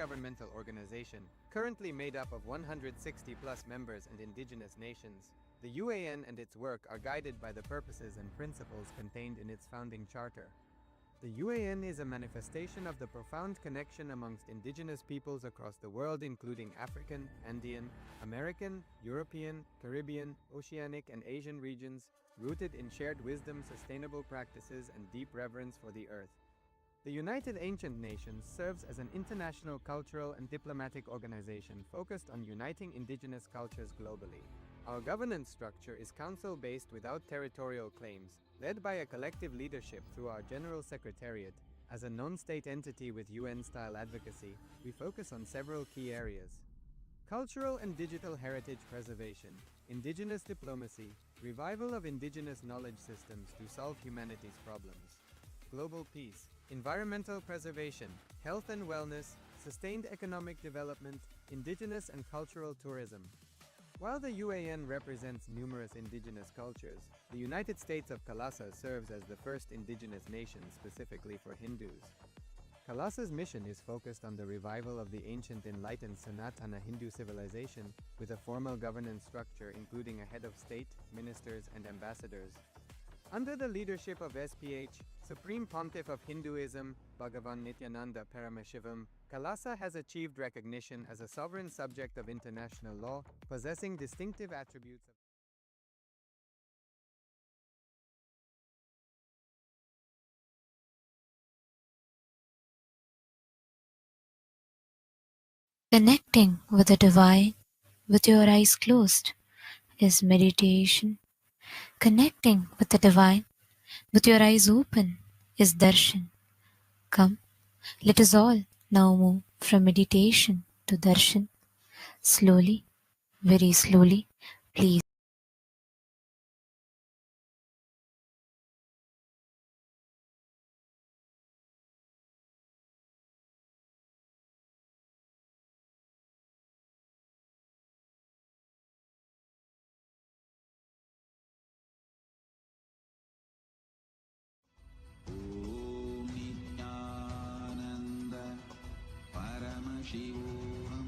intergovernmental organization, currently made up of 160 plus members and indigenous nations. The UAN and its work are guided by the purposes and principles contained in its founding charter. The UAN is a manifestation of the profound connection amongst indigenous peoples across the world, including African, Andean, American, European, Caribbean, Oceanic, and Asian regions, rooted in shared wisdom, sustainable practices, and deep reverence for the earth. The United Ancient Nations serves as an international cultural and diplomatic organization focused on uniting indigenous cultures globally. Our governance structure is council-based without territorial claims, led by a collective leadership through our General Secretariat. As a non-state entity with UN-style advocacy, we focus on several key areas: cultural and digital heritage preservation, indigenous diplomacy, revival of indigenous knowledge systems to solve humanity's problems, global peace, environmental preservation, health and wellness, sustained economic development, indigenous and cultural tourism. While the UAN represents numerous indigenous cultures, the United States of Kailasa serves as the first indigenous nation specifically for Hindus. Kailasa's mission is focused on the revival of the ancient enlightened Sanatana Hindu civilization with a formal governance structure including a head of state, ministers, and ambassadors. Under the leadership of SPH, Supreme Pontiff of Hinduism, BHAGAVAN Nithyananda Paramashivam, Kailasa has achieved recognition as a sovereign subject of international law, possessing distinctive attributes of Connecting with the divine with your eyes closed is meditation. Connecting with the divine with your eyes open is darshan. Come, let us all now move from meditation to darshan. Slowly, very slowly, please. Om Nithyananda Paramashiham.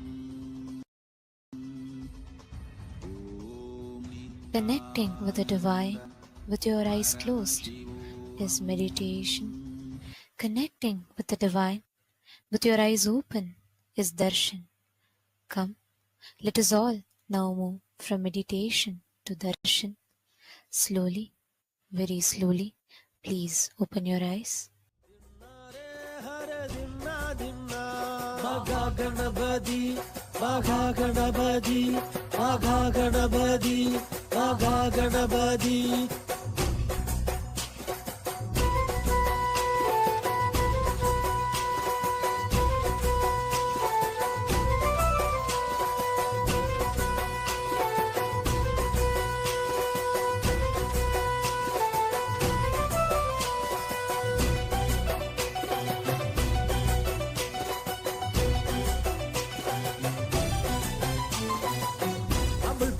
Connecting with the divine with your eyes closed is meditation. Connecting with the divine with your eyes open is darshan. Come, let us all now move from meditation to darshan. Slowly, very slowly, please open your eyes. Magaganabadi, Magaganabadi, Magaganabadi, Magaganabadi.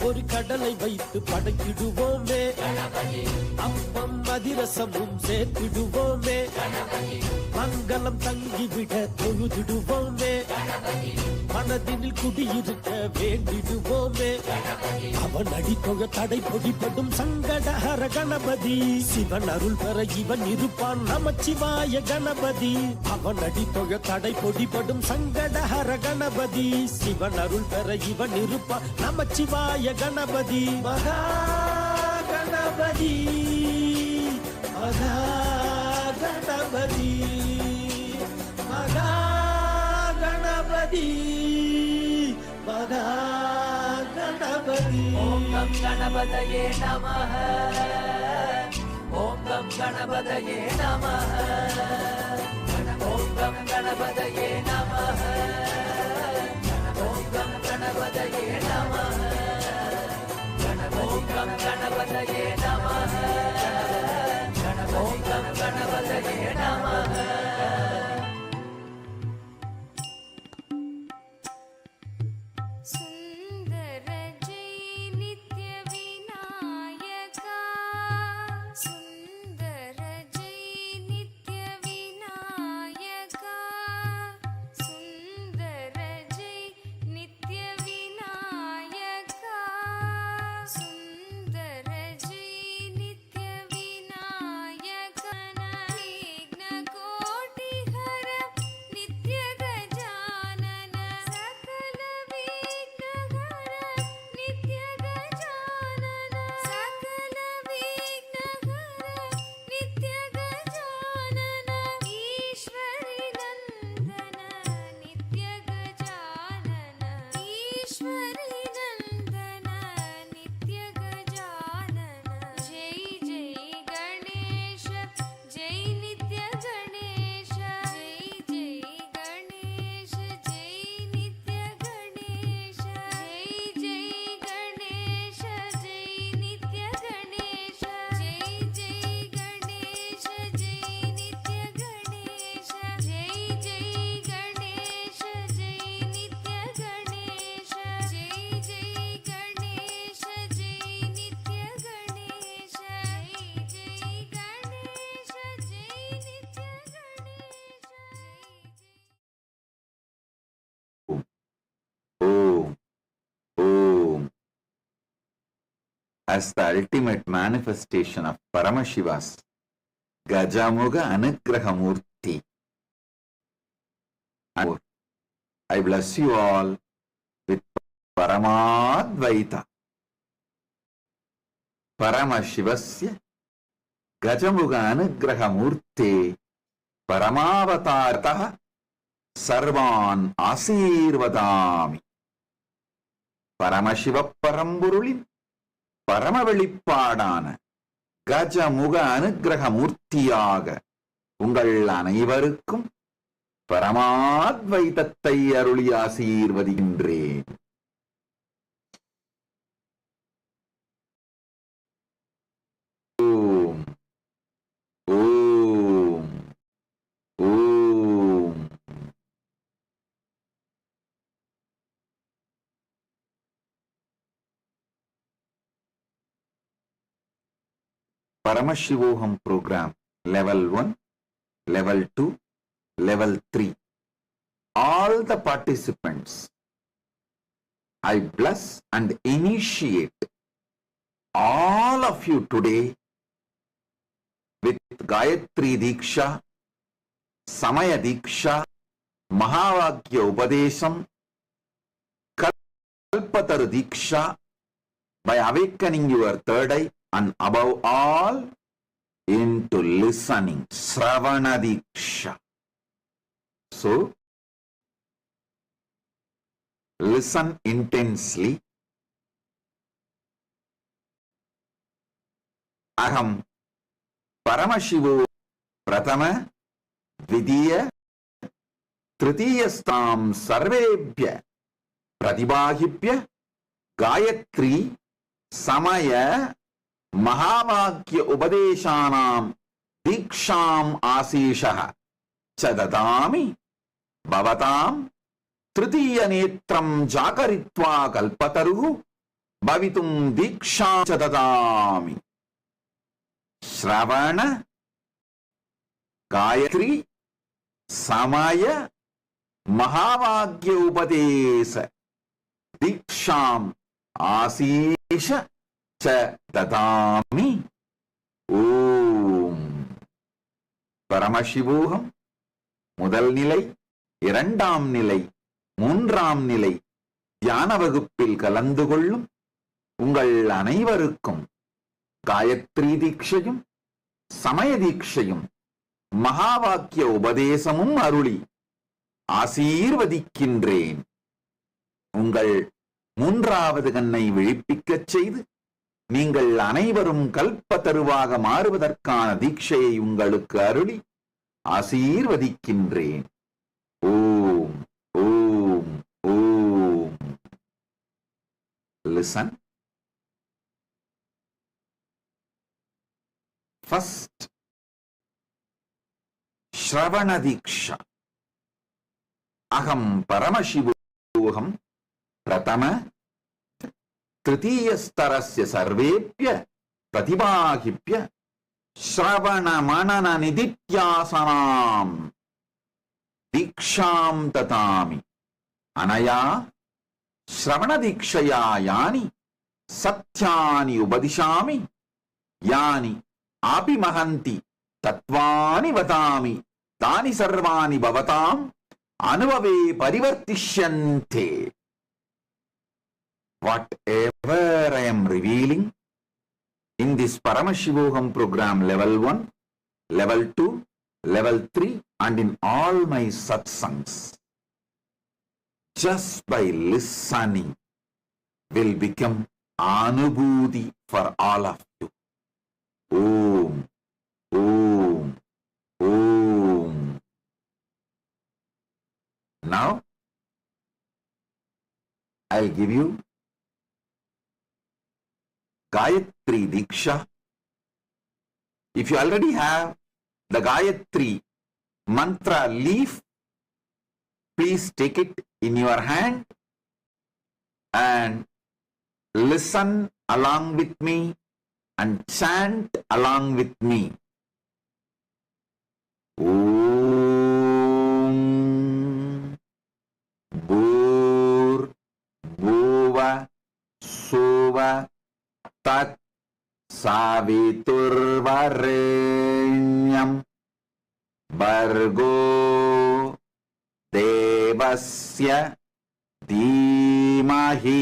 ஒரு கடலை வைத்து படைத்திடுவோமே, அப்பம் அதிரசமும் சேர்த்திடுவோமே, மங்களம் தங்கிவிட தொழுதிடுவோமே, மனதினில் குடியிருக்க வேண்டிடுவோமே. அவன் அடித்தொக தடை பொடிப்படும் சங்கடஹர கணபதி, சிவன் அருள் பெற இவன் இருப்பான் நமச்சிவாய கணபதி. அவன் அடித்தொக தடை பொடிப்படும் சங்கடஹர கணபதி, சிவன் அருள் பெற இவன் இருப்பான் நமச்சிவாய கணபதி. மகா கணபதி, மகா கணபதி, மகா கணபதி, மகா கணபதி. ஓம் கம் கணபதயே நமஹ, ஓம் கம் கணபதயே நமஹ, ஓம் கம் கணபதயே நமஹ, ஓம் கம் கணபதயே நமஹ, ஓம் கம் கணபதயே நமஹ, ஓம் கம் கணபதயே நமஹ. சுந்தர ஜெய் நித்ய விநாயகா, சுந்தர ஜெய் நித்ய விநாயகா, சுந்தர as the ultimate manifestation of Paramashiva's Gajamuga Anugrahamurti. I bless you all with Paramadvaita. Paramashivasya Gajamuga Anugrahamurti Paramavatartaha Sarvan Asirvadami. Paramashiva Paramburulin Paramavelipadana Gajamuga Anugrahamurtiyaga Ungal Anaivarukkum Paramadvaitattai aruli ஆசீர்வதிக்கின்றேன். Om Om Om. Paramashivoham program level 1, level 2, level 3. All the participants, I bless and initiate all of you today with Gayatri Diksha, Samaya Diksha, Mahavakya Upadesham, Kalpataru Diksha, by awakening your third eye and above all into listening, Sravana Diksha. So, listen intensely. Aham Paramashivo Pratama Vidiya Tritiyastam Sarvebhya Pratibahibhya Gayatri Samaya Mahavakya Upadeshanam Diksham Asishaha Chadadami Bhavatam Tritiya Netram Jakaritva Kalpataru Bhavitum Diksham Chadadami. Shravana Gayatri Samaya Mahavakya Upadesa Diksham Asisha Cha Dadami. Om Paramashivoham முதல் நிலை, இரண்டாம் நிலை, மூன்றாம் நிலை தியான வகுப்பில் கலந்து கொள்ளும் உங்கள் அனைவருக்கும் காயத்ரி தீட்சையும் சமய தீட்சையும் மகாவாக்கிய உபதேசமும் அருளி ஆசீர்வதிக்கின்றேன். உங்கள் மூன்றாவது கண்ணை விழிப்பிக்கச் செய்து நீங்கள் அனைவரும் கல்பத்தருவாக மாறுவதற்கான தீட்சையை உங்களுக்கு அருளி ஆசீர்வதிக்கின்றேன். ஓம் ஓம் ஓம். Listen. First, Shravana Diksha. Aham Paramashivoham Pratama Tritiyastarasya Sarvepya Pratibahibhya Shravana Manana Nidityasanam Diksham Tatami. Anaya Shravana Dikshaya Yani Satyani Ubadishami Yani Api Mahanti Tatvani Vatami Tani Sarvani Bhavatam Anuvave Parivartishyante. Whatever I am revealing in this Paramashivoham program level 1, level 2, level 3 and in all my satsangs, just by listening will become Anubhuti for all of you. Om, Om, Om. Now, I'll give you Gayatri Diksha. If you already have the Gayatri mantra leaf, please take it in your hand and listen along with me and chant along with me. Om Bhur Bhuva Sova tat saviturvarenyam Bargo Devasya Dhimahi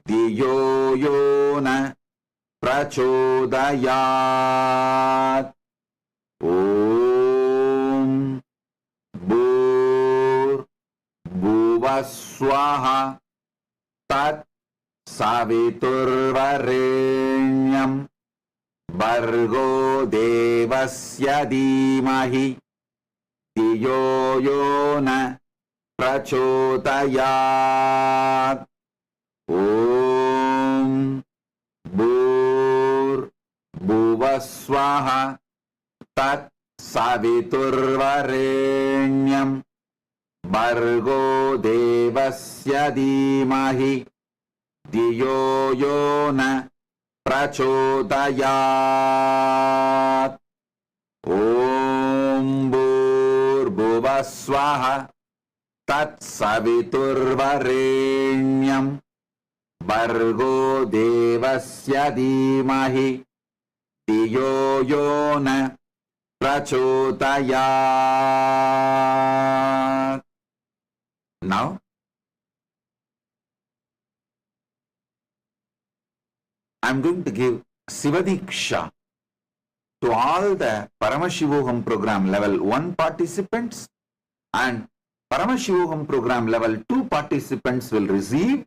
Diyo Yona Prachodayat. Om Bhur Bhuvaswaha Tat Saviturvarenyam Bargo Devasya Dhimahi Diyo Yona Prachodayat. Om Bhur Bhuvaswaha Tat Saviturvarenyam Bargo Devasya Dhimahi Diyo Yona Prachodayat. Om Bhur Bhuvaswaha Tat Saviturvarenyam Bargo Devasya Dhimahi Diyo Yona Prachodayat. Now, I'm going to give Sivadiksha to all the Paramashivoham program level 1 participants, and Paramashivoham program level 2 participants will receive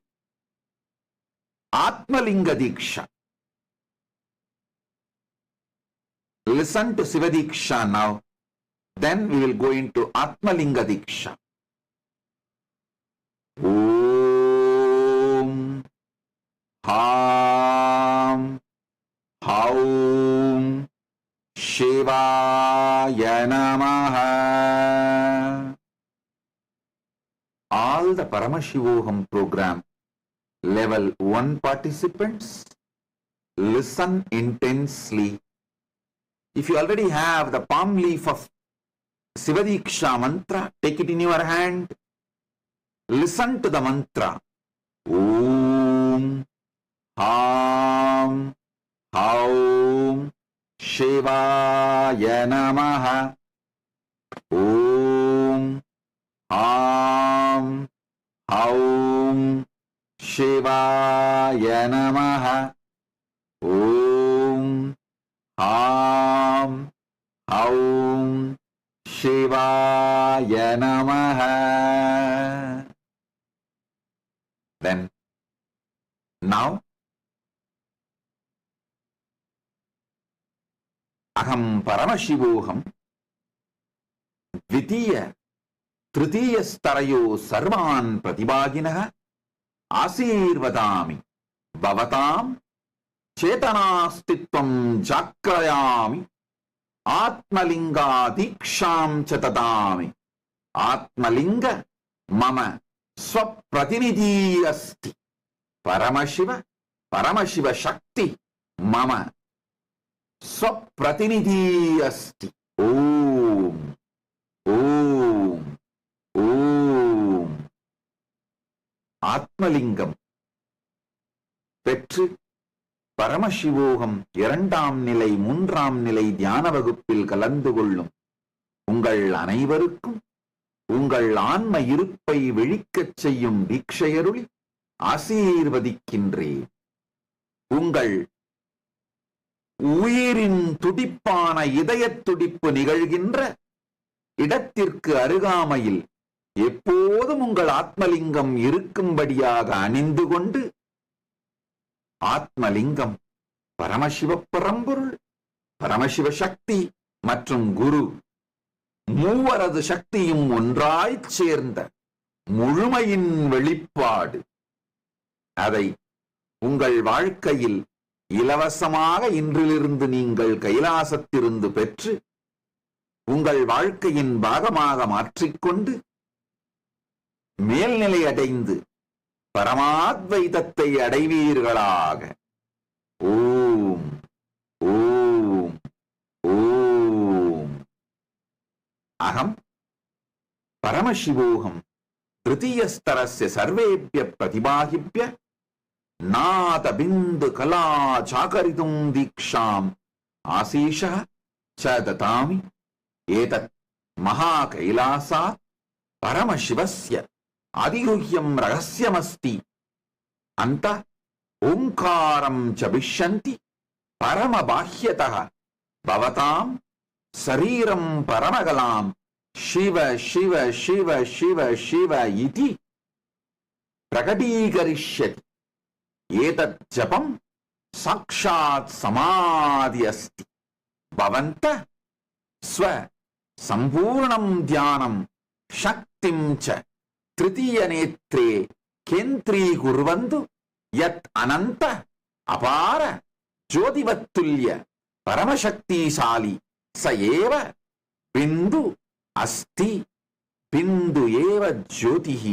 Atma Lingadika. Listen to Sivadiksha now, then we will go into Atma Lingadika. Om Ham Haum Shivaya Namaha. All the Paramashivoham program level 1 participants, listen intensely. If you already have the palm leaf of Sivadiksha mantra, take it in your hand. Listen to the mantra. Om Ham Haum Shivaya Namaha. Om Ham Haum Shivaya Namaha. Om Ham Haum Shivaya Namaha. Then, now, Aham Paramashivoham Dvitiya Tritiya Starayo Sarvan Pratibhaginaha Asirvadami Bhavatam Chetanastitvam Jakrayami Atmalinga Diksham Chatadami. Atmalinga Mama Swapratinidhi Asti. Paramashiva Paramashiva Shakti Mama Swapratinidhi Asti. Om Om Om. Atmalingam பெற்று பரமசிவோகம் 2ஆம் நிலை 3ஆம் நிலை தியான வகுப்பில் கலந்து கொள்ளும் உங்கள் அனைவருக்கும் உங்கள் ஆன்ம இருப்பை விழிக்கச் செய்யும் தீட்சையருளி ஆசீர்வதிக்கின்றேன். உங்கள் உயிரின் துடிப்பான இதயத் துடிப்பு நிகழ்கின்ற இடத்திற்கு அருகாமையில் எப்போதும் உங்கள் ஆத்மலிங்கம் இருக்கும்படியாக அணிந்து கொண்டு, ஆத்மலிங்கம் பரமசிவ பரம்பொருள், பரமசிவ சக்தி மற்றும் குரு மூவரது சக்தியும் ஒன்றாய்ச் சேர்ந்த முழுமையின் வெளிப்பாடு. அதை உங்கள் வாழ்க்கையில் இலவசமாக இன்றிலிருந்து நீங்கள் கைலாசத்திலிருந்து பெற்று உங்கள் வாழ்க்கையின் பாகமாக மாற்றிக்கொண்டு மேல்நிலை அடைந்து பரமாத்வைதத்தை அடைவீர்களாக. ஓம் ஓம் ஓம். அகம் பரமசிவோகம் திருத்தீயஸ்தரஸ்ய சர்வேப்ய பிரதிபாகிப்ய नाथ बिंदु कला चाकरितुं दीक्षाम् आशीषः च ददामि एतत् महाकैलासात् परमशिवस्य अधिगुह्यं रहस्यमस्ति अन्तः ओंकारं च विशन्ति परमबाह्यतः भवतां शरीरं परमगलां शिव शिव शिव शिव शिव इति प्रकटीकरिष्यति एतत् जपं साक्षात् समाधि अस्ति भवन्तः स्व संपूर्णं ध्यानं शक्तिं च तृतीयनेत्रे केन्द्रीकुर्वन्तु यत् अनंत अपार ज्योतिवत्तुल्य परमशक्तिशाली स एव बिंदु अस्ति बिंदु एव ज्योतिः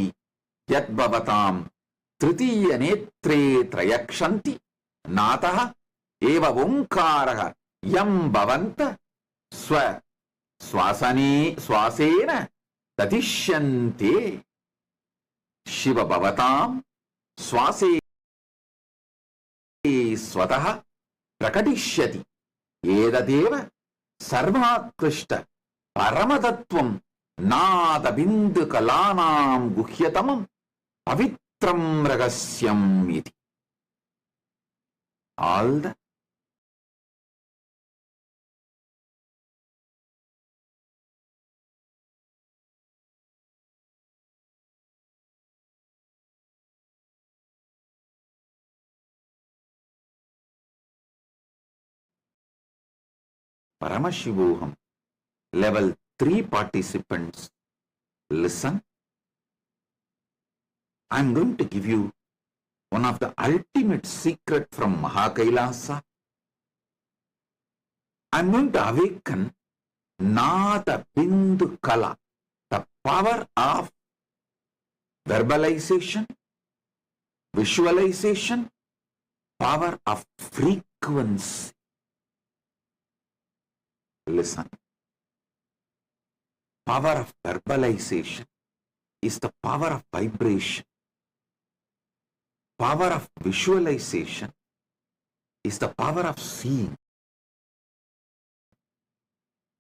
यद्भवतां तृतीय नेत्रे त्रयक्षन्ति नातः एव ओंकारः यं भवन्तः स्व श्वासेन दधिष्यन्ते शिव भवतां श्वासे स्वतः प्रकटिष्यति एतदेव सर्वात्कृष्ट परमतत्त्वं नाद बिंदु कलानां गुह्यतमं पवित्रं रहस्यम् इति all the Paramashivoham level 3 participants listen. I am going to give you one of the ultimate secret from Mahakailasa. I am going to awaken Nada Bindu Kala, the power of verbalization, visualization, power of frequency. Listen. Power of verbalization is the power of vibration. Power of visualization is the power of seeing.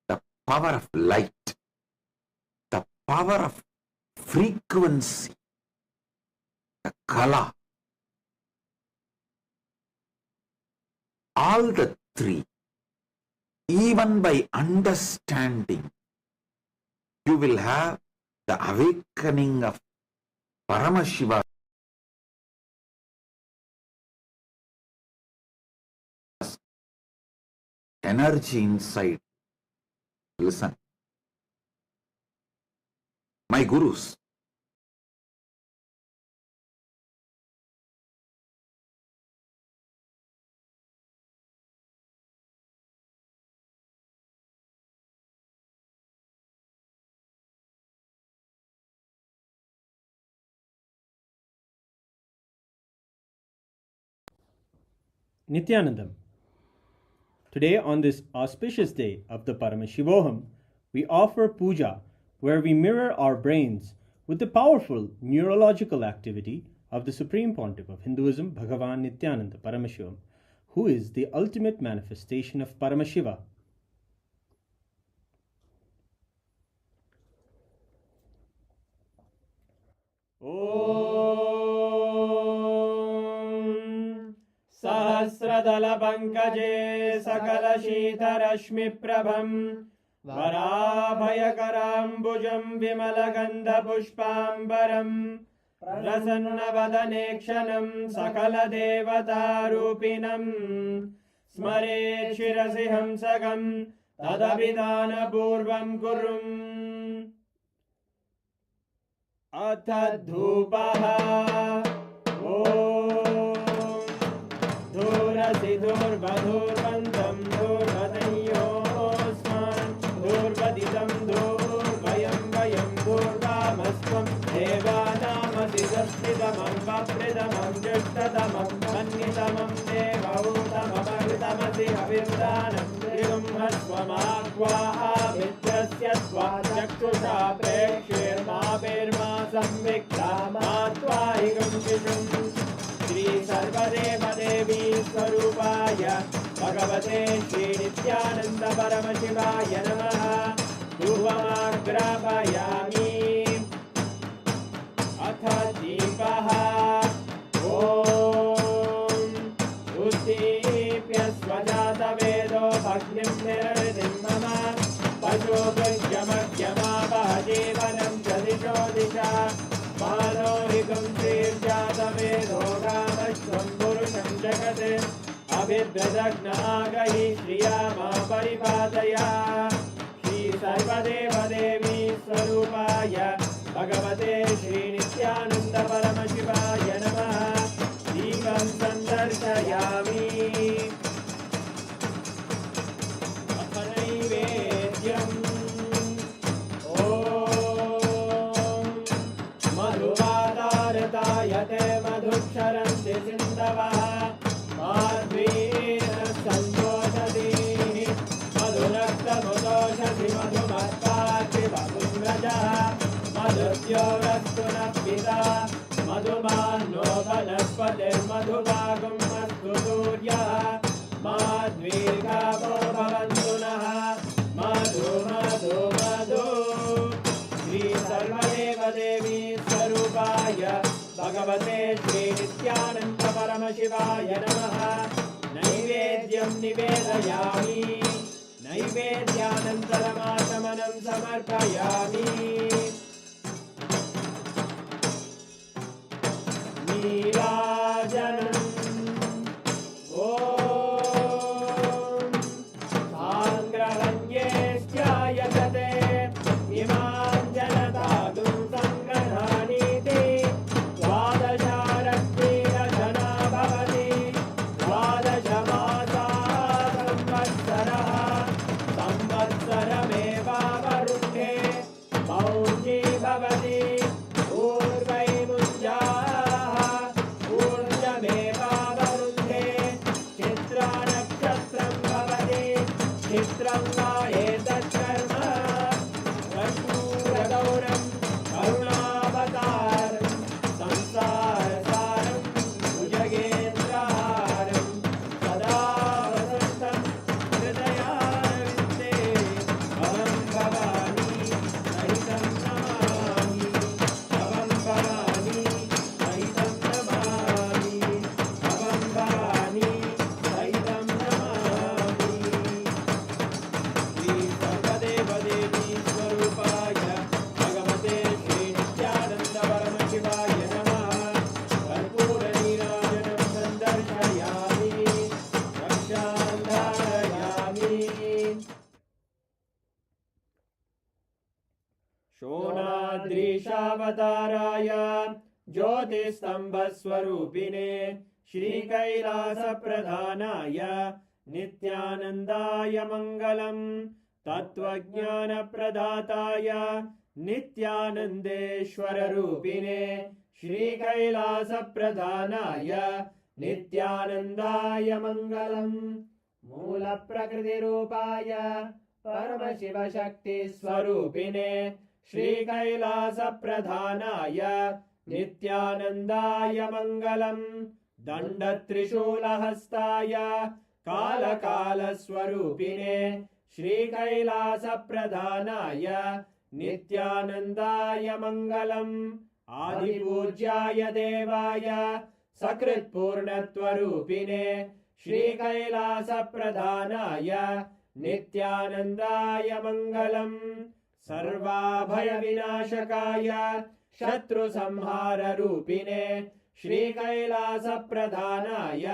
The power of light. The power of frequency. The kala. All the three. Even by understanding, you will have the awakening of Paramashiva energy inside. Listen. My gurus, Nithyanandam. Today, on this auspicious day of the Paramashivoham, we offer puja where we mirror our brains with the powerful neurological activity of the Supreme Pontiff of Hinduism, Bhagavan Nithyananda Paramashiham, who is the ultimate manifestation of Paramashiva. सहस्रदल पंकजे सकल शीतरश्मि प्रभं वराभयकराम्बुजं विमलगन्ध पुष्पाम्बरं प्रसन्नवदने क्षणं सकल देवतारूपिणं स्मरेत् शिरसि हंसकं तदभिधानपूर्वं कुर्वन् अथ धूपः धूर्वधूर्वन्तं धूर्वदयोस्मान् धूर्वदितं धूर्वयं वयं धूर्वामस्त्वं देवानामसि सस्थितमं वप्रितमं जुष्टतमं मन्यतमं देवहूतममृतमसि हविर्दानं त्रिगुंहस्वमाह्वामित्रस्य त्वा चक्षुषा प्रेक्ष्येर्मा संविक्ता मा त्वाहिगं शिशुं श्री सर्व भगवते श्री नित्यानंद परमशिवाय नमः। धूपमाग्रापयामि। अथ दीपः। ॐ उद्दीप्य स्वजातवेदो भग्निं निरवधिं मम पशुभुजमग्यमावह जीवनं च दिशो दिशा मानोहिकं श्रीर्जातवेदो कामश्वं पुरुषं जगत् अभिभ्रदग्नागहि श्रिया मा परिपादया। श्री सर्वदेवदेवी स्वरूपाय भगवते श्री नित्यानंद परमशिवाय नमः। दीपं सन्दर्शयामि। अथ नैवेद्यम्। ॐ मधुवादारतायते मधुक्षरन्ति सिन्धवः माध्वीन सन्तोषति मधुरक्तमुदोषति मधुमत्पाति बभुव्रजः मधुद्योरस्तु नः पिता मधुमान्नो वनस्पतिर्मधुभागं अस्तु सूर्यः माध्वीर्गावो भवन्तु नः। मधु मधु मधु। श्री सर्वदेवदेवी स्वरूपाय भगवते श्री नित्यानंद परमशिवाय नमः। नैवेद्यं निवेदयामि। नैवेद्यानन्तरमाचमनं समर्पयामि। नीराजनम्। ॐ साङ्ग्रहण्येष्ट्यायतते इमां जनतागुं सङ्गृह्णानीति द्वादशारक्तिरजना भवति द्वादश मासाः संवत्सरः संवत्सरमेवावरुन्धे मौञ्जी भवति शोणाद्रीशावताराय ज्योतिस्तंभस्वरूपिणे श्रीकैलासप्रधानाय नित्यानन्दाय मङ्गलम्। तत्त्वज्ञानप्रदाताय नित्यानन्देश्वररूपिणे श्रीकैलासप्रधानाय नित्यानन्दाय मङ्गलम्। मूलप्रकृतिरूपाय परमशिवशक्तिस्वरूपिणे श्रीकैलासप्रधानाय नित्यानन्दाय मङ्गलम्। दण्डत्रिशूलहस्ताय कालकालस्वरूपिणे श्रीकैलासप्रधानाय नित्यानन्दाय मङ्गलम्। आदिपूज्याय देवाय सकृत्पूर्णत्वरूपिणे श्रीकैलासप्रधानाय नित्यानन्दाय मङ्गलम्। सर्वाभयविनाशकाय शत्रुसंहाररूपिणे श्रीकैलासप्रधानाय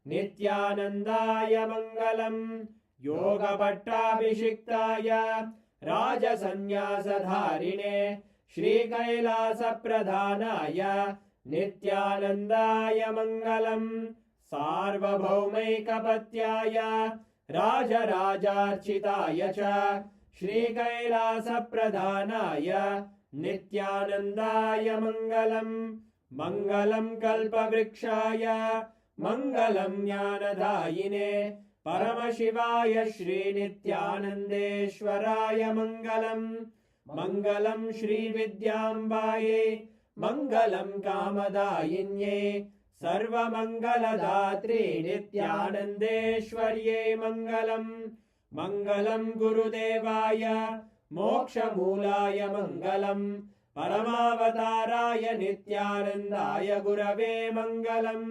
नित्यानन्दाय मङ्गलम्। योगपट्टाभिषिक्ताय राजसन्न्यासधारिणे श्रीकैलासप्रधानाय नित्यानन्दाय मङ्गलम्। सार्वभौमैकपत्याय राजराजार्चिताय च श्रीकैलासप्रधानाय नित्यानन्दाय मङ्गलम्। मङ्गलं कल्पवृक्षाय मङ्गलं ज्ञानदायिने परमशिवाय श्रीनित्यानन्देश्वराय मङ्गलम्। मङ्गलं श्रीविद्याम्बायै मङ्गलं कामदायिन्यै सर्वमङ्गलदात्रे नित्यानन्देश्वर्ये मङ्गलम् मङ्गलं गुरुदेवाय मोक्षमूलाय मङ्गलम् परमावताराय नित्यानन्दाय गुरवे मङ्गलम्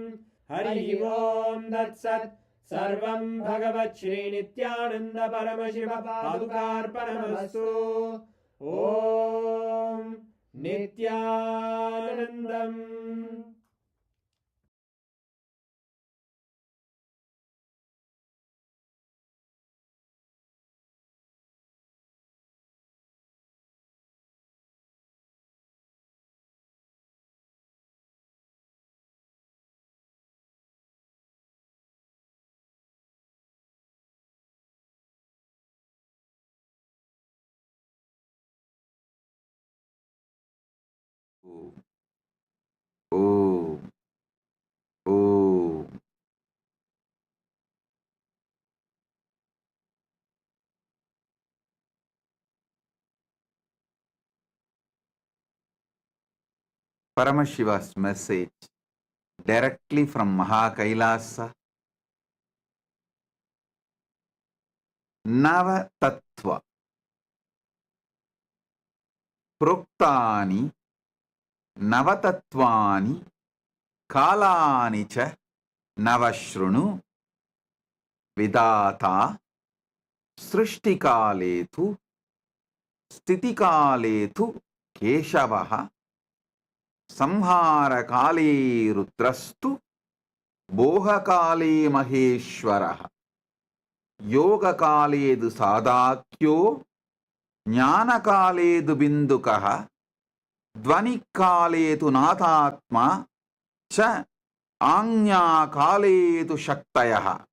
हरि ओम् तत्सत् सर्वं भगवत् श्री नित्यानन्द परमशिव पादुकार्पणमस्तु ॐ नित्यानन्दम् Om. Om. Paramashiva's message directly from Kailasa, Nava Tattva, Proktani, Navatattvani, Kalani cha Navashrunu, Vidata, Srishtikaletu, Stitikaletu, Keshavaha, Samharakale Rudrastu, Bohakale Maheshwaraha, Yogakaledu Sadakyo, Jnanakaledu Bindukaha, Dwanikaledu Navatattvas, Cha Anyakaledu Shaktayaha,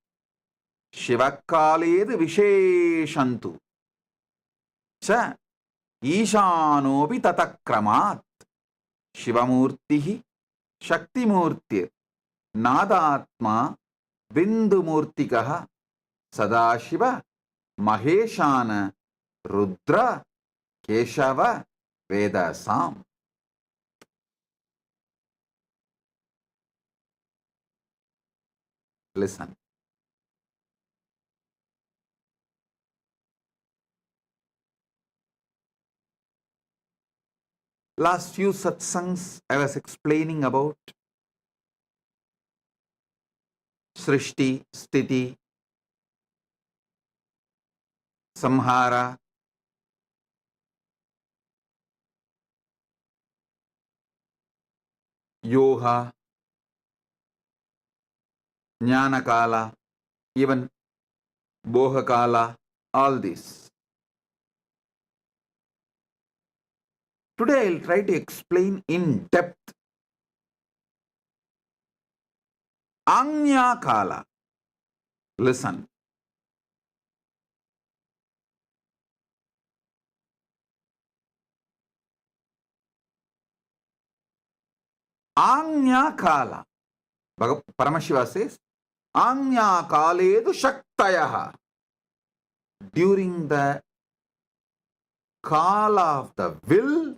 Shivakaledu Visheshantu, Cha Ishanopi Tatakramat, Shivamurtihi, Shaktimurtir, Nadatma, Bindumurtikaha, Sadashiva, Maheshana, Rudra, Keshava, Vedasam. Listen. Last few satsangs I was explaining about Srishti, Sthiti, Samhara, Yoha, Jnanakala, even Bohakala, all this. Today I'll try to explain in depth Anya Kala. Listen. Anya Kala. Paramashiva says, Anya Kaledu Shaktayaha. During the Kala of the will,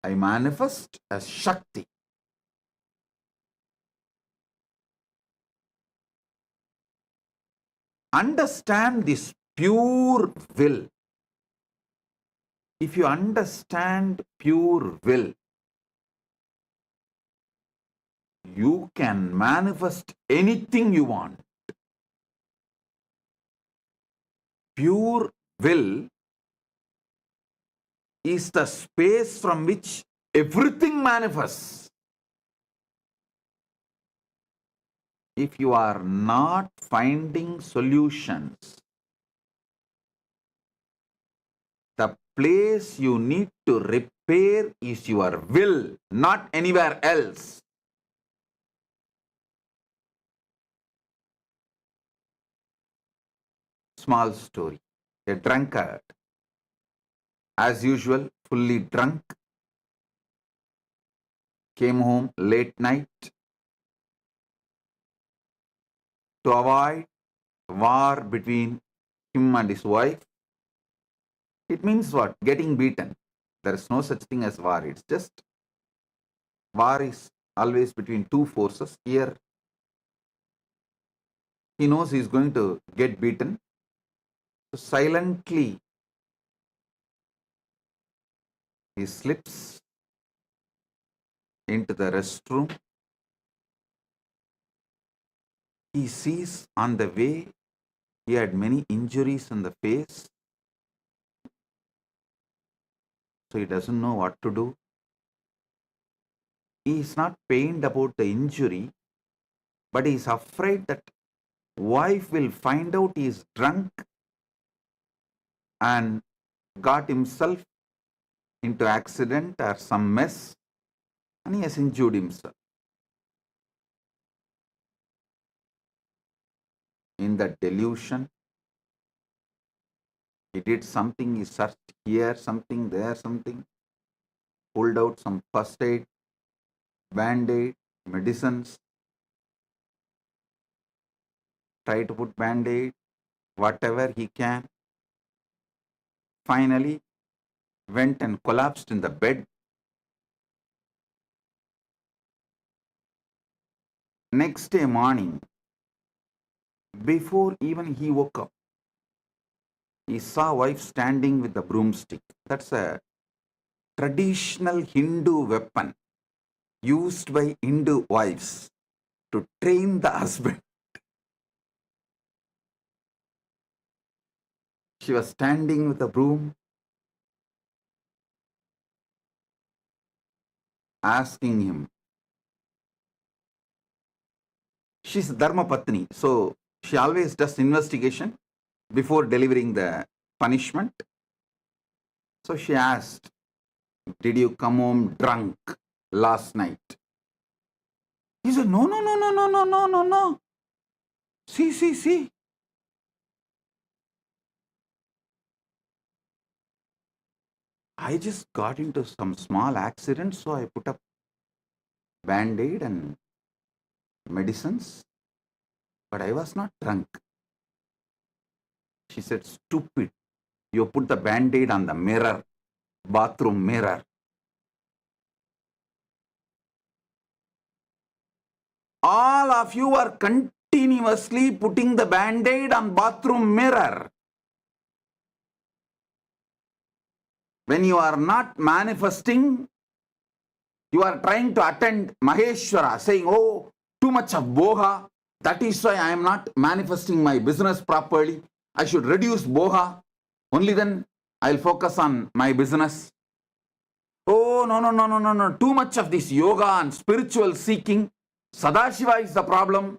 I manifest as Shakti. Understand this pure will. If you understand pure will, you can manifest anything you want. Pure will is the space from which everything manifests. If you are not finding solutions, the place you need to repair is your will, not anywhere else. Small story. A drunkard, as usual, fully drunk, came home late night to avoid war between him and his wife. It means what? Getting beaten. There is no such thing as war. It's just war is always between two forces. Here, he knows he is going to get beaten. So silently, he slips into the restroom. He sees on the way he had many injuries on the face. So he doesn't know what to do. He is not pained about the injury, but he is afraid that wife will find out he is drunk and got himself into accident or some mess, and he has injured himself. In that delusion, he did something, he searched here, something, there, something, pulled out some first aid, band-aid, medicines, tried to put band-aid, whatever he can. Finally, went and collapsed in the bed. Next day morning, before even he woke up, he saw wife standing with the broomstick. That's a traditional Hindu weapon used by Hindu wives to train the husband. She was standing with a broom, asking him. She's Dharma Patni, so she always does investigation before delivering the punishment. So she asked, "Did you come home drunk last night?" He said, "No, no, no, no, no, no, no, no, no. See. I just got into some small accident, so I put up band-aid and medicines, but I was not drunk." She said, "Stupid. You put the band-aid on the mirror, bathroom mirror." All of you are continuously putting the band-aid on bathroom mirror. When you are not manifesting, you are trying to attend Maheshwara, saying, "Oh, too much of Boha. That is why I am not manifesting my business properly. I should reduce Boha. Only then I'll focus on my business." Oh, no. Too much of this yoga and spiritual seeking. Sadashiva is the problem.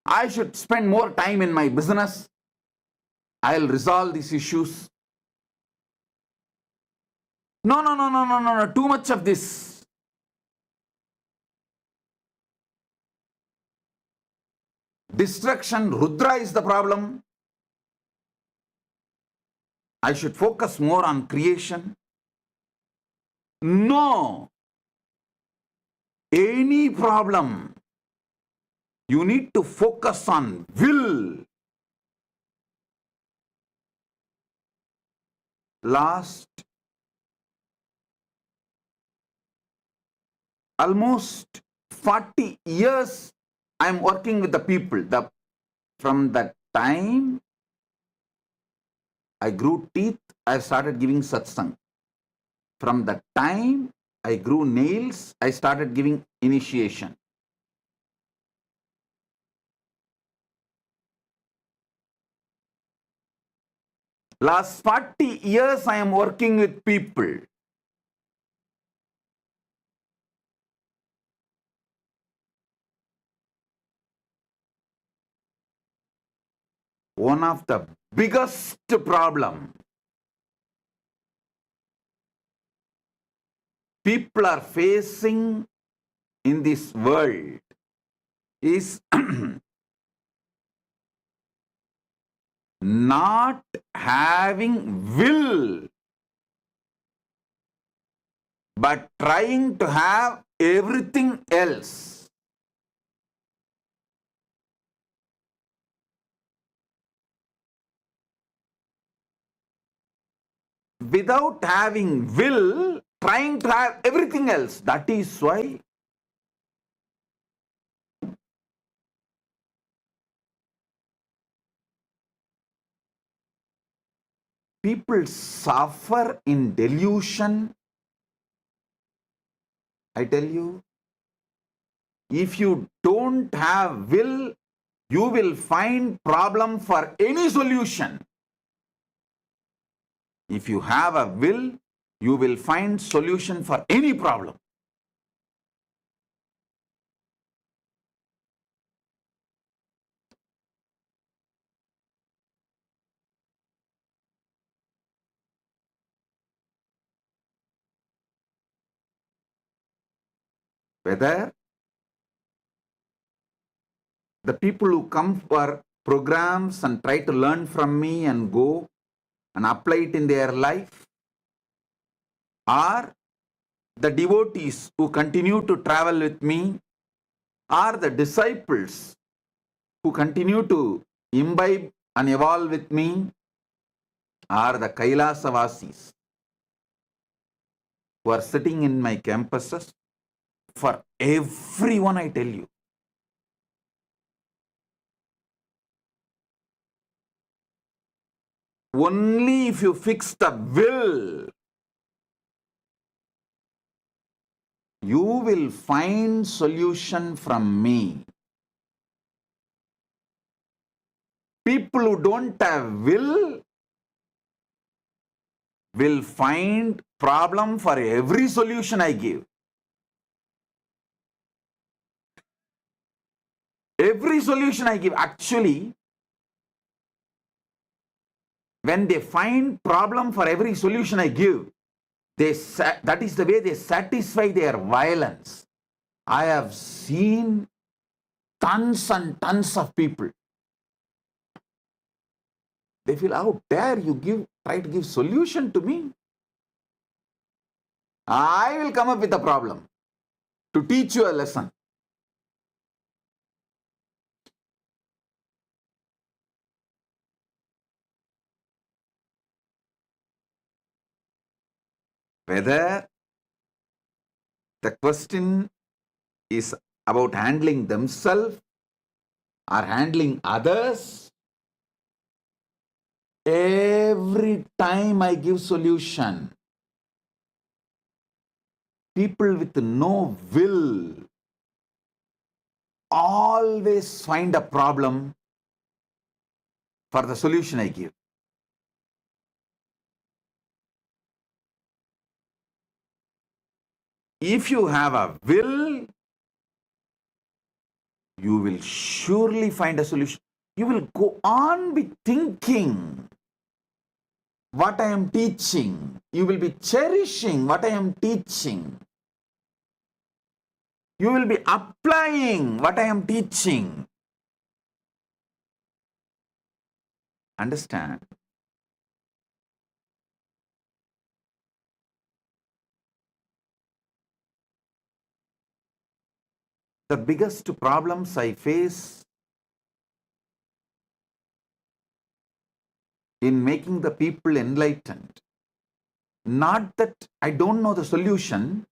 I should spend more time in my business. I'll resolve these issues. No. Too much of this. Destruction, Rudra is the problem. I should focus more on creation. No. Any problem, you need to focus on will. Last almost 40 years, I am working with the people. From that time, I grew teeth, I started giving satsang. From that time, I grew nails, I started giving initiation. Last 40 years, I am working with people. One of the biggest problem people are facing in this world is not having will, but trying to have everything else. Without having will, trying to have everything else. That is why people suffer in delusion. I tell you, if you don't have will, you will find problem for any solution. If you have a will, you will find solution for any problem. Whether the people who come for programs and try to learn from me and go and apply it in their life, or the devotees who continue to travel with me, or the disciples who continue to imbibe and evolve with me, or the Kailasa Vasis who are sitting in my campuses, for everyone I tell you, only if you fix the will, you will find solution from me. People who don't have will find problem for every solution I give. Every solution I give, actually, when they find problem for every solution I give, that is the way they satisfy their violence. I have seen tons and tons of people. They feel, how dare you try to give solution to me? I will come up with a problem to teach you a lesson. Whether the question is about handling themselves or handling others, every time I give solution, people with no will always find a problem for the solution I give. If you have a will, you will surely find a solution. You will go on with thinking what I am teaching. You will be cherishing what I am teaching. You will be applying what I am teaching. Understand? The biggest problems I face in making the people enlightened, not that I don't know the solution,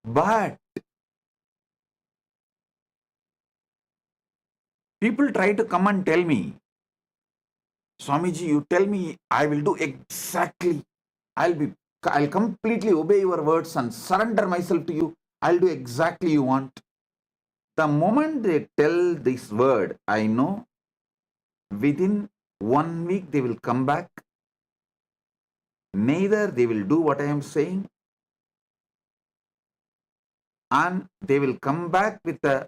but people try to come and tell me, Swamiji, you tell me, I will do exactly. I'll completely obey your words and surrender myself to you. I'll do exactly you want. The moment they tell this word, I know within 1 week they will come back. Neither they will do what I am saying, and they will come back with a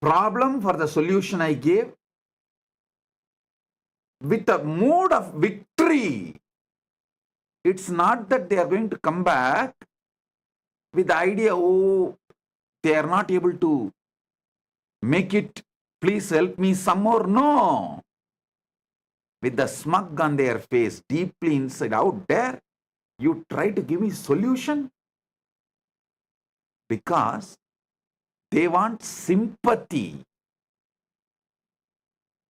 problem for the solution I gave, with a mood of victory. It's not that they are going to come back with the idea, oh, they are not able to make it, please help me some more. No. With the smug on their face, deeply inside, out there, you try to give me solution? Because they want sympathy.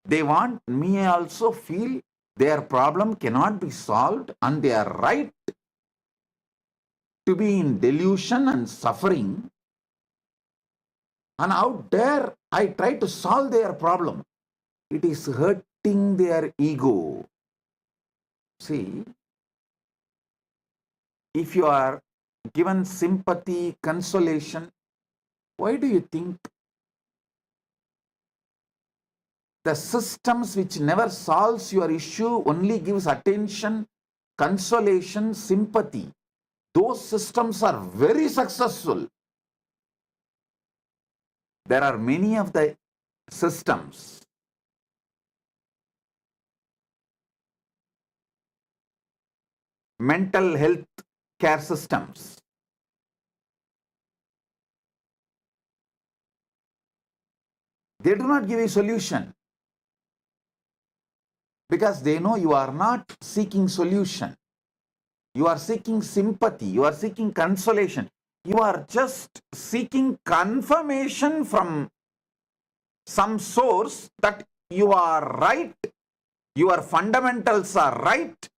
They want me also feel their problem cannot be solved and they are right to be in delusion and suffering. And out there, I try to solve their problem. It is hurting their ego. See, if you are given sympathy, consolation, why do you think the systems which never solves your issue only gives attention, consolation, sympathy? Those systems are very successful. There are many of the systems. Mental health care systems. They do not give a solution because they know you are not seeking solution. You are seeking sympathy. You are seeking consolation. You are just seeking confirmation from some source that you are right, your fundamentals are right,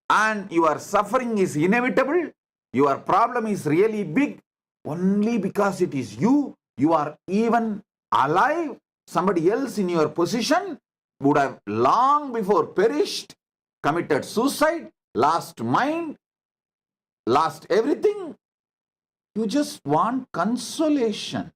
and your suffering is inevitable. Your problem is really big. Only because it is you, you are even alive. Somebody else in your position would have long before perished, committed suicide, lost mind, lost everything. You just want consolation.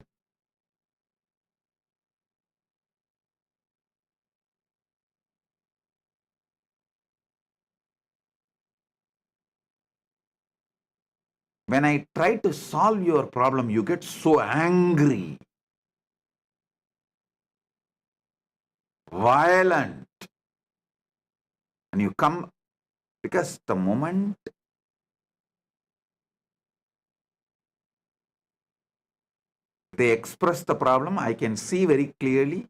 When I try to solve your problem, you get so angry, violent, and you come because the moment they express the problem, I can see very clearly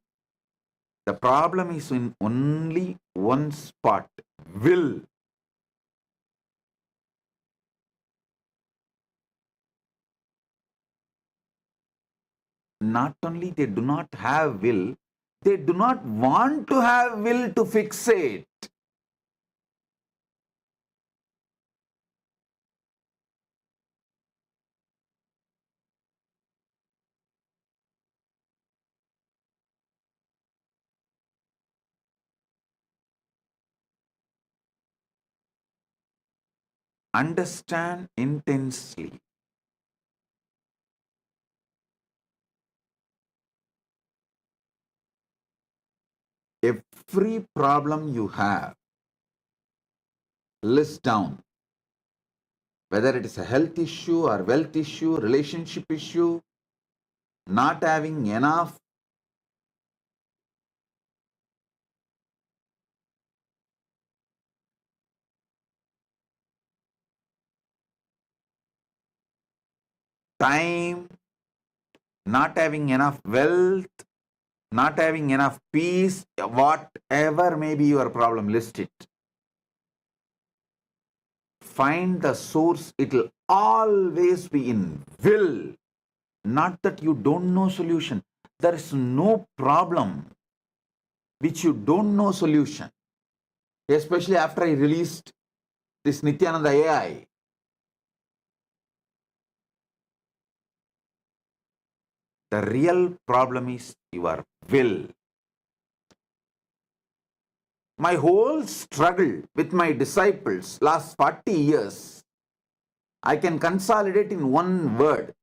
the problem is in only one spot, will. Not only they do not have will, they do not want to have will to fix it. Understand intensely. Every problem you have, list down. Whether it is a health issue or wealth issue, relationship issue, not having enough time, not having enough wealth, not having enough peace, whatever may be your problem, list it. Find the source. It will always be in will. Not that you don't know solution. There is no problem which you don't know solution. Especially after I released this Nithyananda AI. The real problem is your will. My whole struggle with my disciples last 40 years, I can consolidate in one word.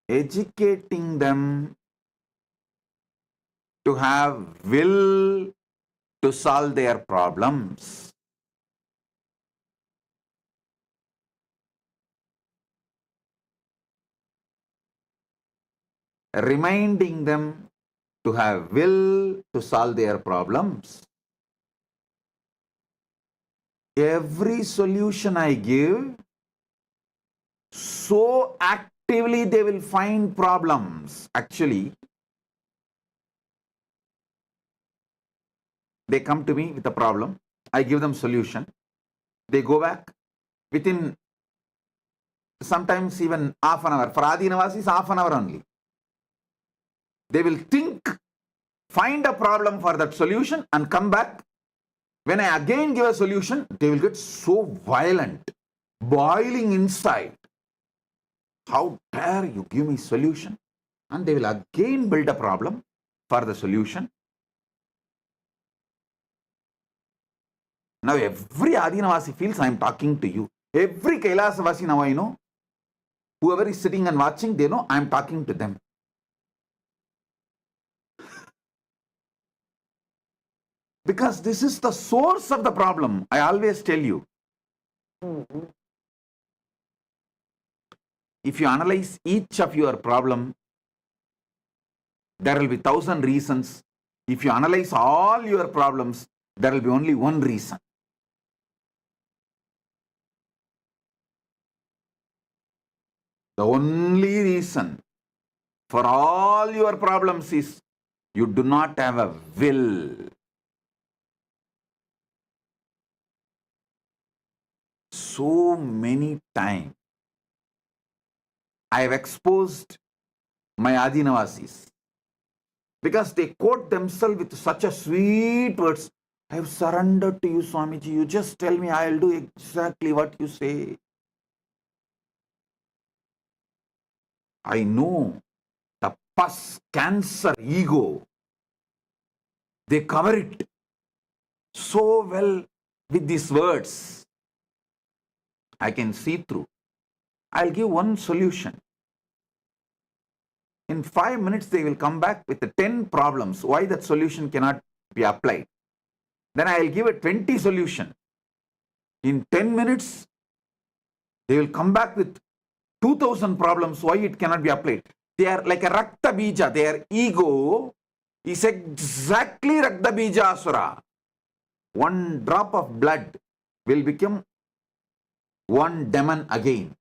Educating them to have will to solve their problems. Reminding them to have will to solve their problems. Every solution I give, so actively they will find problems. Actually, they come to me with a problem. I give them solution. They go back within sometimes even half an hour. For Adinavas is half an hour only. They will think, find a problem for that solution and come back. When I again give a solution, they will get so violent, boiling inside. How dare you give me solution? And they will again build a problem for the solution. Now every Adinavasi feels I am talking to you. Every Kailasavasi now I know. Whoever is sitting and watching, they know I am talking to them. Because this is the source of the problem. I always tell you. If you analyze each of your problem, there will be 1,000 reasons. If you analyze all your problems, there will be only one reason. The only reason for all your problems is you do not have a will. So many times I have exposed my Adinavasis because they quote themselves with such a sweet words. I have surrendered to you, Swamiji. You just tell me, I will do exactly what you say. I know the pus, cancer, ego. They cover it so well with these words. I can see through. I'll give one solution. In 5 minutes, they will come back with the 10 problems, why that solution cannot be applied. Then I'll give a 20 solution. In 10 minutes, they will come back with 2,000 problems, why it cannot be applied. They are like a Rakta Bija. Their ego is exactly Rakta Bija Asura. One drop of blood will become one demon again.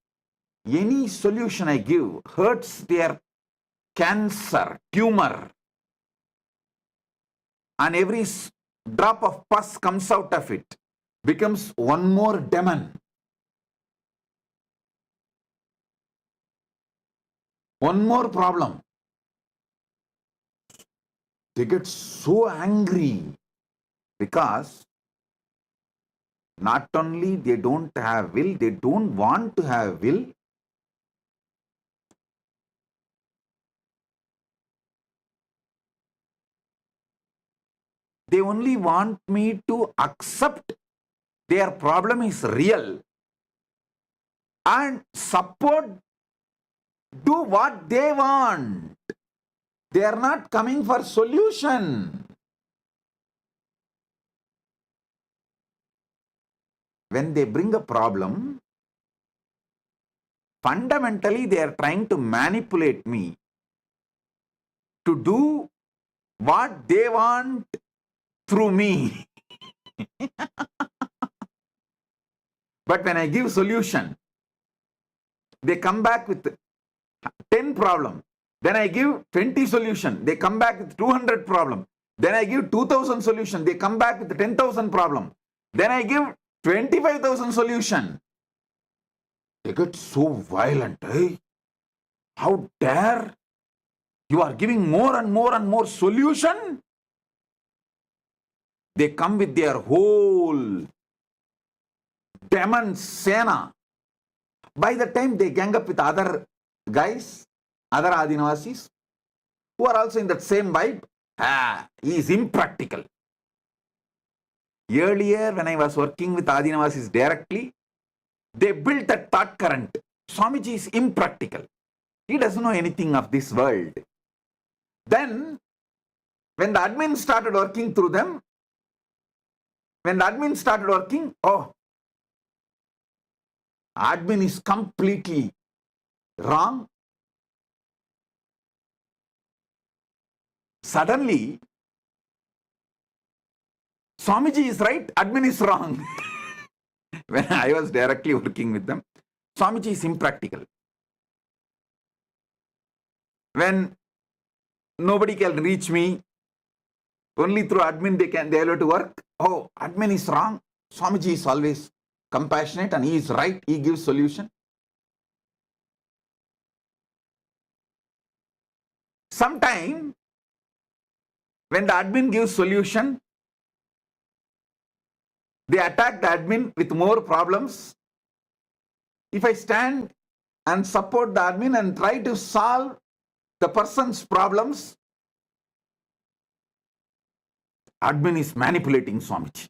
Any solution I give hurts their cancer, tumor. And every drop of pus comes out of it, becomes one more demon. One more problem. They get so angry because not only they don't have will, they don't want to have will. They only want me to accept their problem is real and support, do what they want. They are not coming for solution. When they bring a problem, fundamentally they are trying to manipulate me to do what they want through me. But when I give solution, they come back with 10 problems. Then I give 20 solution. They come back with 200 problems. Then I give 2,000 solution. They come back with 10,000 problems. Then I give 25,000 solution. They get so violent. Hey, how dare you are giving more and more and more solution? They come with their whole demon sena. By the time they gang up with other guys, other Adinavasis, who are also in that same vibe, he is impractical. Earlier, when I was working with Adinavasis directly, they built that thought current. Swamiji is impractical. He doesn't know anything of this world. Then, when the admin started working through them, oh, admin is completely wrong. Suddenly, Swamiji is right, admin is wrong. When I was directly working with them, Swamiji is impractical. When nobody can reach me, only through admin they are able to work. Oh, admin is wrong. Swamiji is always compassionate and he is right. He gives solution. Sometime, when the admin gives solution, they attack the admin with more problems. If I stand and support the admin and try to solve the person's problems, admin is manipulating Swamiji.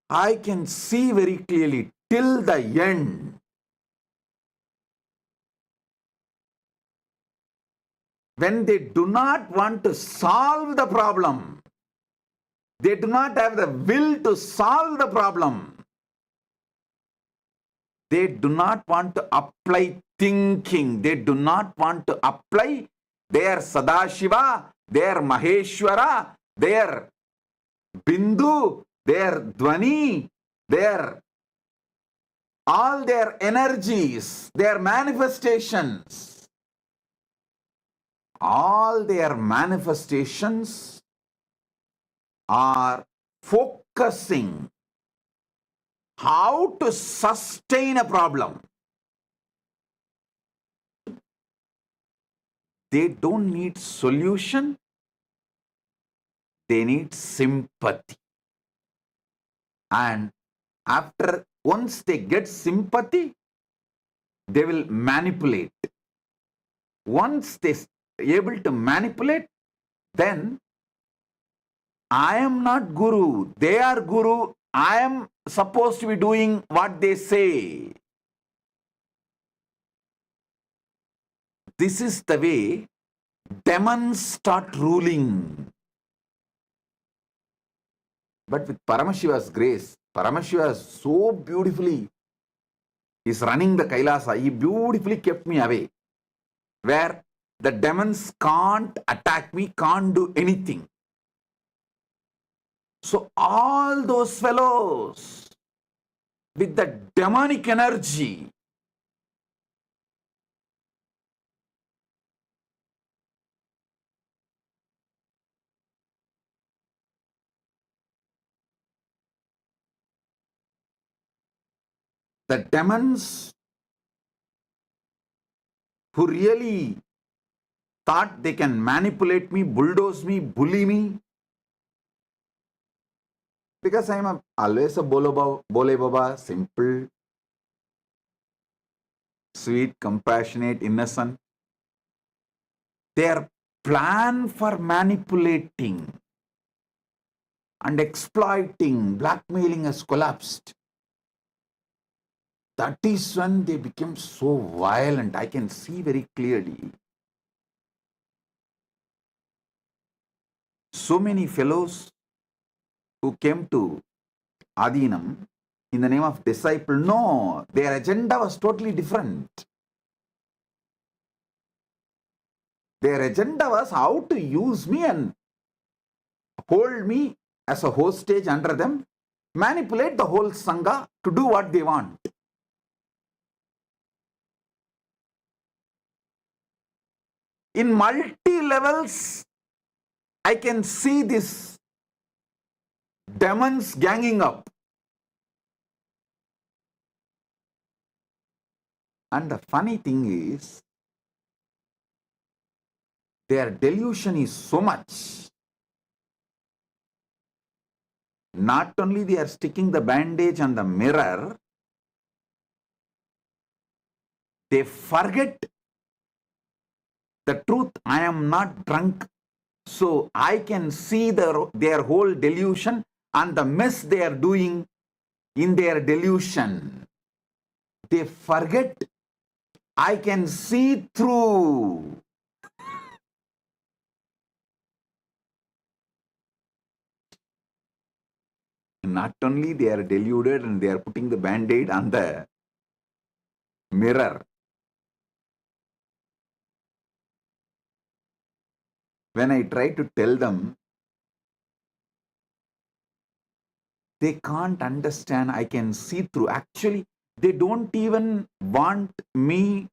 I can see very clearly till the end. When they do not want to solve the problem, they do not have the will to solve the problem, they do not want to apply thinking, they do not want to apply their Sadashiva, their Maheshwara, their Bindu, their Dwani, their all their energies, their manifestations, all their manifestations are focusing how to sustain a problem. They don't need solution, they need sympathy. And once they get sympathy, they will manipulate. Once they are able to manipulate, then I am not Guru, they are Guru, I am supposed to be doing what they say. This is the way demons start ruling. But with Paramashiva's grace, Paramashiva so beautifully is running the Kailasa. He beautifully kept me away, where the demons can't attack me, can't do anything. So all those fellows with the demonic energy, the demons who really thought they can manipulate me, bulldoze me, bully me, because I am always a Bole Baba, simple, sweet, compassionate, innocent. Their plan for manipulating and exploiting, blackmailing has collapsed. That is when they became so violent. I can see very clearly. So many fellows who came to Adinam in the name of disciple, no, their agenda was totally different. Their agenda was how to use me and hold me as a hostage under them, manipulate the whole Sangha to do what they want. In multi-levels, I can see this demons ganging up. And the funny thing is, their delusion is so much. Not only they are sticking the bandage on the mirror, they forget the truth. I am not drunk, so I can see their whole delusion and the mess they are doing in their delusion. They forget I can see through. Not only they are deluded and they are putting the band-aid on the mirror. When I try to tell them, they can't understand. I can see through. Actually, they don't even want me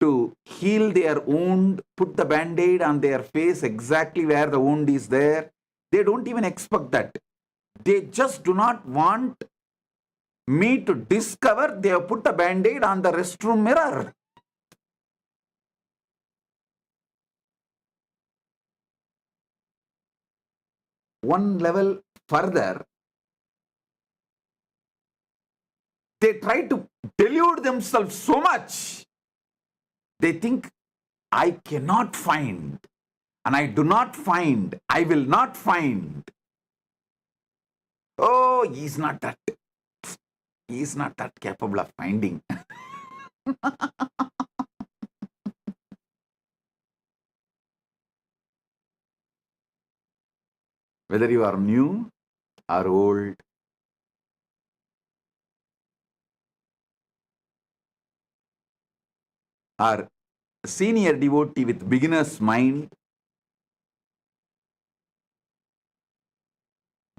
to heal their wound, put the band-aid on their face exactly where the wound is there. They don't even expect that. They just do not want me to discover they have put a band-aid on the restroom mirror. One level further, they try to delude themselves so much. They think I cannot find and I do not find, I will not find. Oh, he is not that capable of finding. Whether you are new or old, or senior devotee with beginner's mind,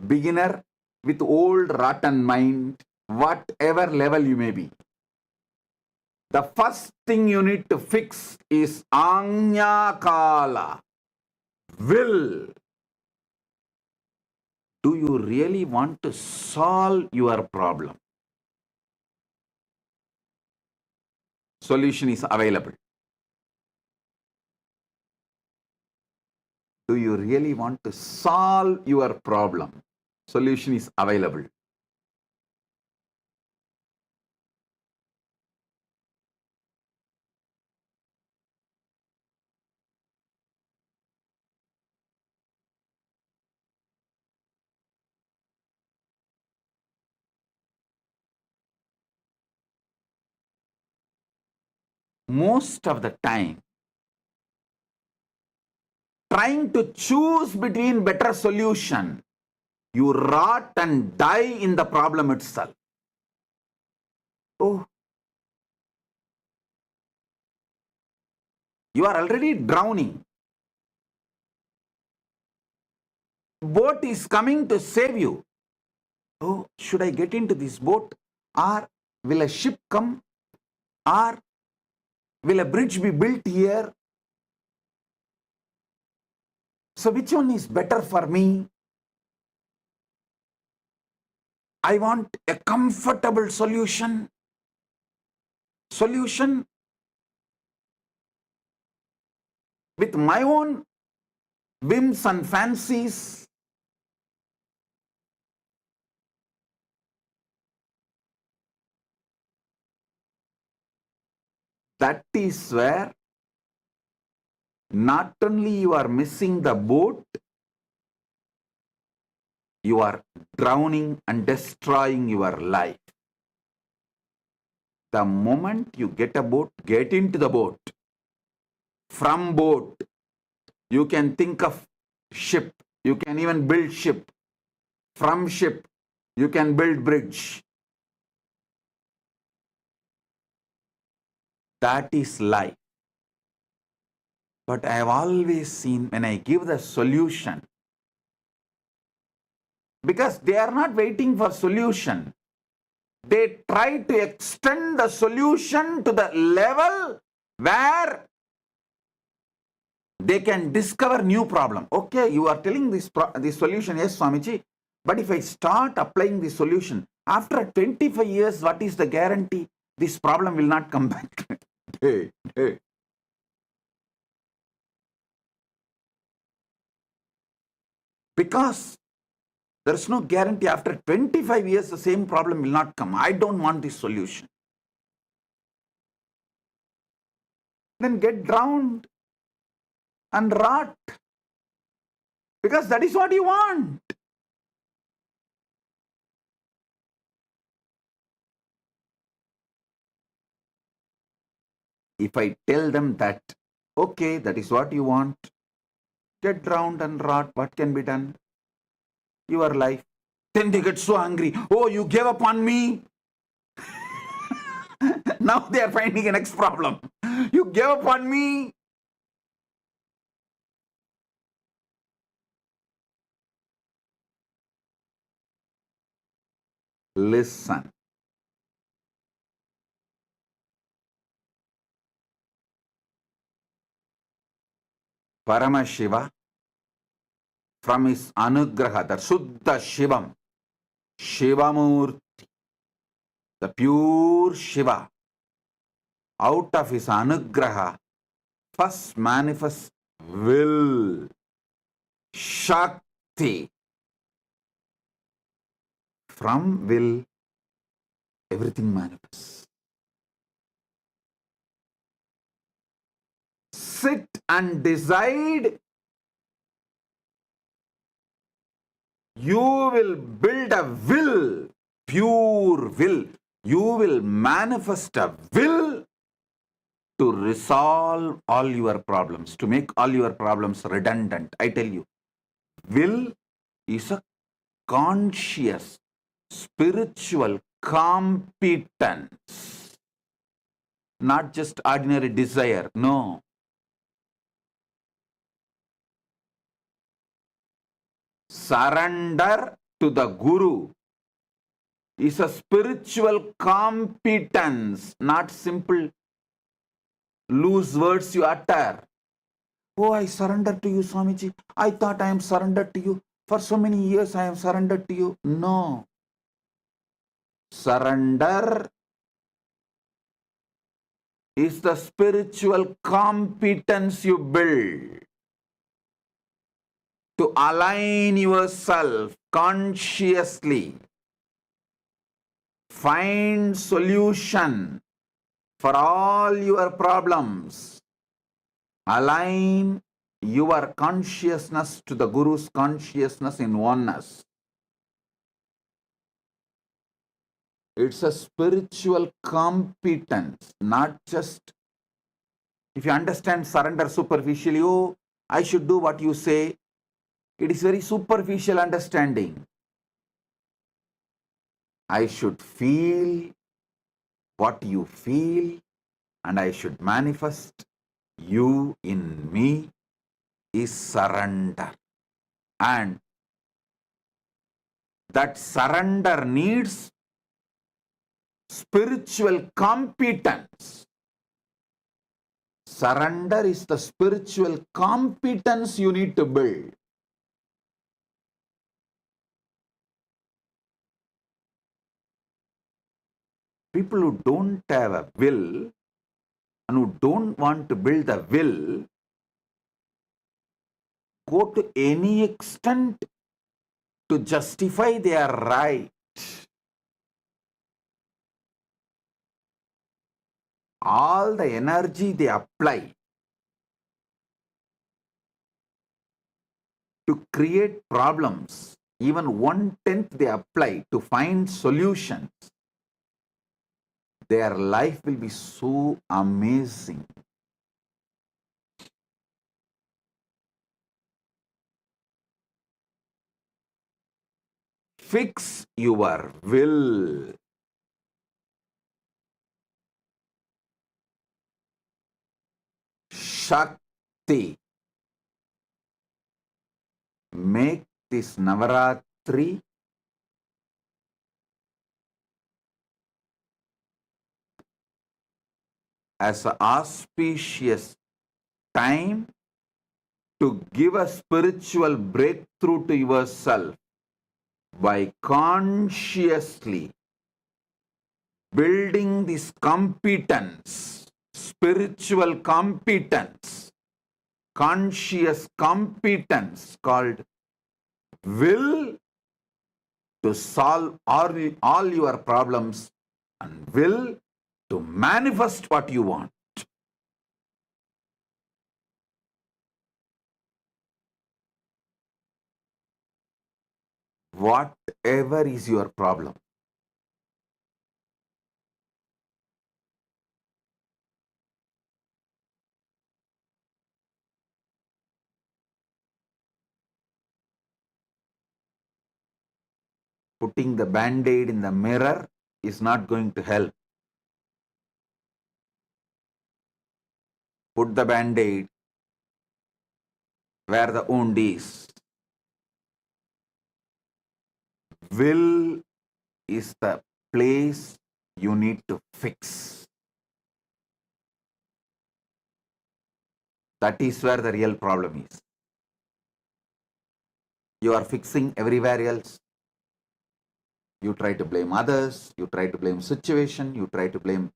beginner with old rotten mind, whatever level you may be, the first thing you need to fix is Anya Kala, will. Do you really want to solve your problem? Solution is available. Do you really want to solve your problem? Solution is available. Most of the time, trying to choose between better solution, you rot and die in the problem itself. Oh, you are already drowning. Boat is coming to save you. Oh, should I get into this boat? Or will a ship come? Or will a bridge be built here? So which one is better for me? I want a comfortable solution. Solution with my own whims and fancies. That is where not only you are missing the boat, you are drowning and destroying your life. The moment you get a boat, get into the boat. From boat, you can think of ship. You can even build ship. From ship, you can build bridge. That is life. But I have always seen when I give the solution, because they are not waiting for solution, they try to extend the solution to the level where they can discover new problem. Okay, you are telling this solution, yes, Swamiji, but if I start applying this solution, after 25 years, what is the guarantee this problem will not come back? Hey. Because there is no guarantee after 25 years the same problem will not come. I don't want this solution. Then get drowned and rot. Because that is what you want. If I tell them that, okay, that is what you want, get drowned and rot, what can be done? Your life. Then they get so angry. Oh, you gave up on me. Now they are finding a next problem. You gave up on me. Listen. Paramashiva, from his anugraha, the Suddha Shivam, Shivamurti, the pure Shiva, out of his anugraha, first manifests will, Shakti. From will, everything manifests. Sit and decide You will build a will, pure will. You will manifest a will to resolve all your problems, to make all your problems redundant. I tell you, will is a conscious, spiritual competence, not just ordinary desire. No. Surrender to the Guru is a spiritual competence, not simple loose words you utter. Oh, I surrender to you, Swamiji. I thought I am surrendered to you. For so many years I am surrendered to you. No. Surrender is the spiritual competence you build to align yourself consciously. Find solution for all your problems. Align your consciousness to the Guru's consciousness in oneness. It's a spiritual competence, not just, if you understand surrender superficially, oh, I should do what you say. It is very superficial understanding. I should feel what you feel, and I should manifest you in me is surrender. And that surrender needs spiritual competence. Surrender is the spiritual competence you need to build. People who don't have a will and who don't want to build the will go to any extent to justify their right. All the energy they apply to create problems, even 1/10 they apply to find solutions, their life will be so amazing. Fix your will. Shakti. Make this Navaratri as an auspicious time to give a spiritual breakthrough to yourself by consciously building this competence, spiritual competence, conscious competence called will to solve all your problems and will to manifest what you want. Whatever is your problem, putting the band-aid in the mirror is not going to help. Put the band-aid where the wound is. Will is the place you need to fix. That is where the real problem is. You are fixing everywhere else. You try to blame others, you try to blame situation, you try to blame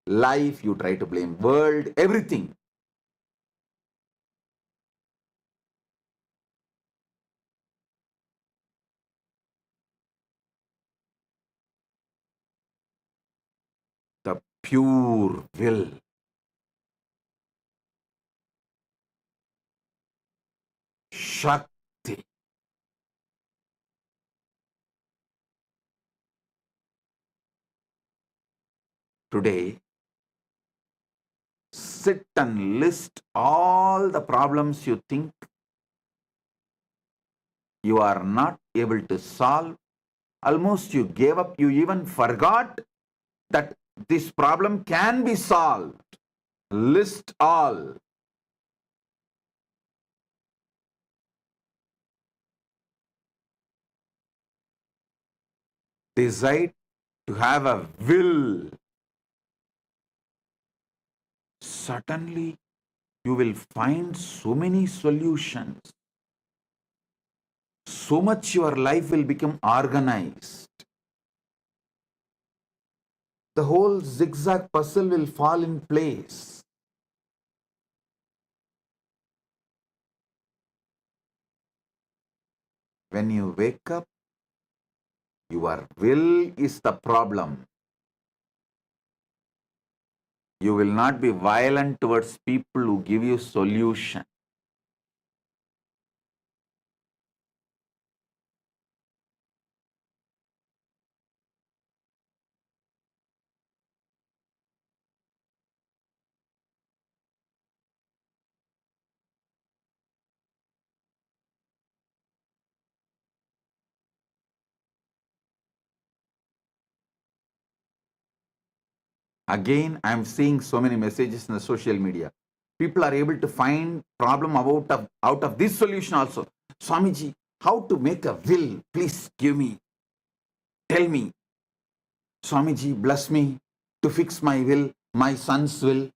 life, you try to blame world, everything. The pure will. Shakti. today, sit and list all the problems you think you are not able to solve. Almost you gave up, you even forgot that this problem can be solved. List all. Decide to have a will. Certainly, you will find so many solutions. So much your life will become organized. The whole zigzag puzzle will fall in place. When you wake up, your will is the problem. You will not be violent towards people who give you solution. Again, I am seeing so many messages in the social media. People are able to find problem out of this solution also. Swamiji, how to make a will? Please give me. Tell me. Swamiji, bless me to fix my will, my son's will,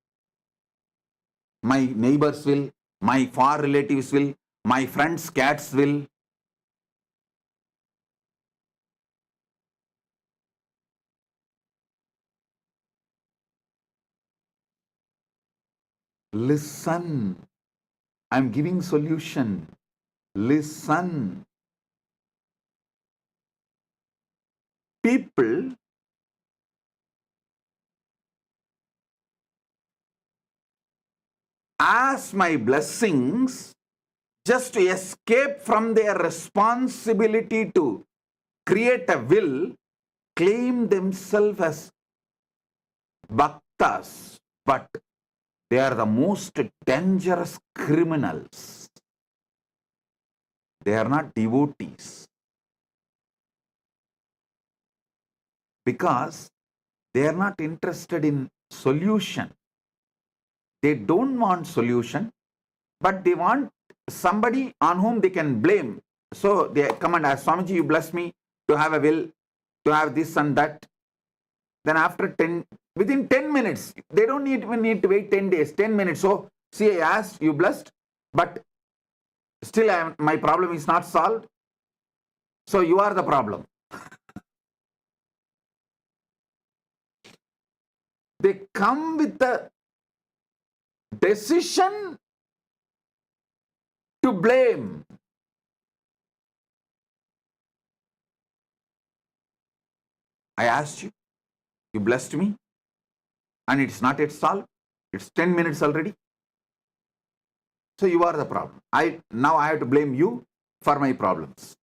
my neighbor's will, my far relatives' will, my friend's cat's will. Listen. I'm giving solution. Listen. People ask my blessings just to escape from their responsibility to create a will, claim themselves as bhaktas, but they are the most dangerous criminals. They are not devotees. Because they are not interested in solution. They don't want solution, but they want somebody on whom they can blame. So they come and ask, Swamiji, you bless me to have a will, to have this and that. Then after within 10 minutes, they don't even need to wait 10 days, 10 minutes. So, see, I asked, you blessed, but still my problem is not solved. So you are the problem. They come with the decision to blame. I asked you, you blessed me, and it's not yet solved. It's 10 minutes already. So you are the problem. Now I have to blame you for my problems.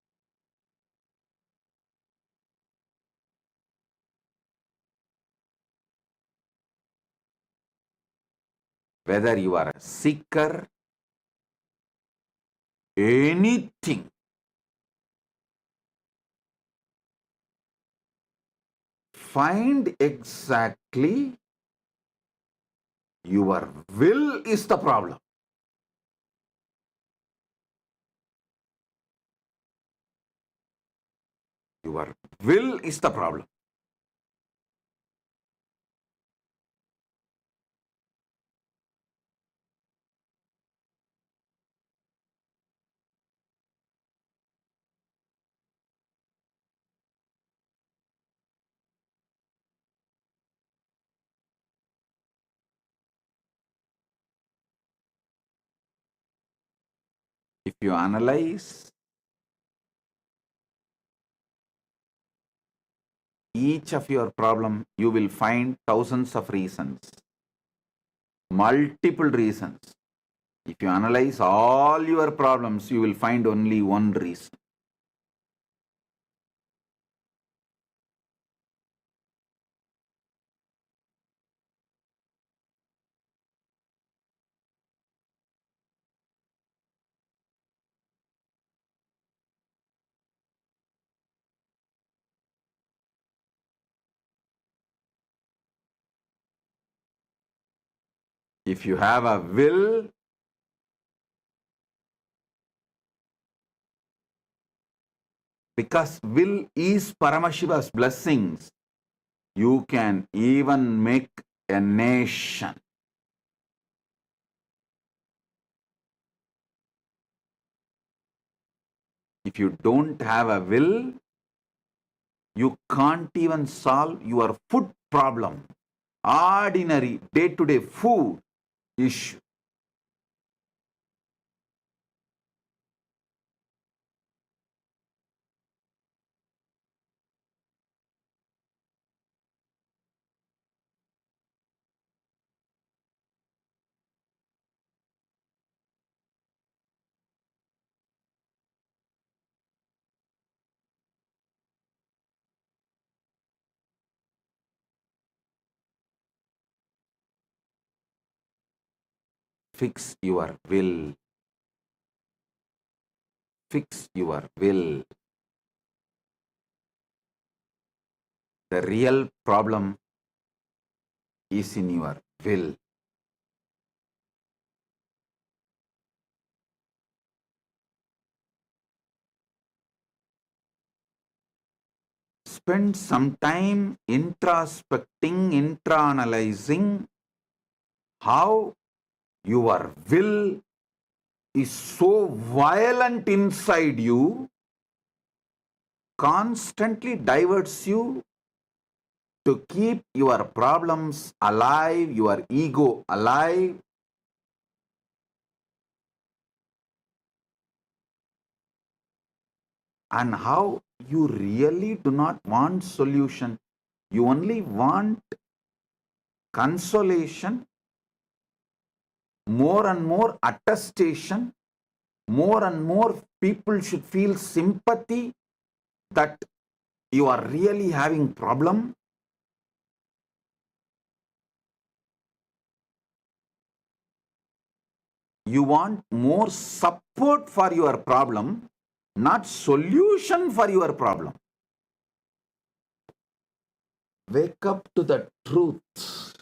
Whether you are a seeker, anything, find exactly your will is the problem. Your will is the problem. If you analyze each of your problem, you will find thousands of reasons, multiple reasons. If you analyze all your problems, you will find only one reason. If you have a will, because will is Paramashiva's blessings, you can even make a nation. If you don't have a will, you can't even solve your food problem, ordinary day-to-day food issue. Fix your will. Fix your will. The real problem is in your will. Spend some time introspecting, internalizing how your will is so violent inside you, constantly diverts you to keep your problems alive, your ego alive, and how you really do not want solution. You only want consolation, more and more attestation, more and more people should feel sympathy that you are really having problem. You want more support for your problem, not solution for your problem. Wake up to the truth.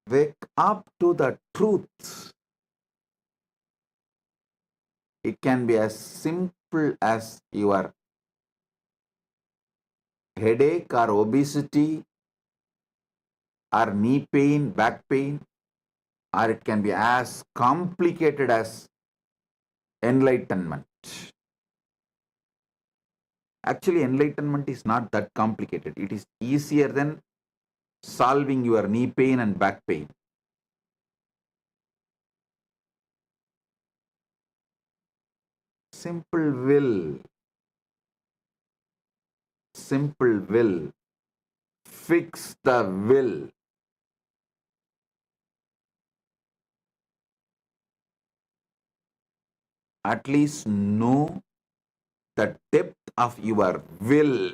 Wake up to the truth. It can be as simple as your headache or obesity or knee pain, back pain, or it can be as complicated as enlightenment. Actually, enlightenment is not that complicated. It is easier than solving your knee pain and back pain. Simple will. Simple will. Fix the will. At least know the depth of your will.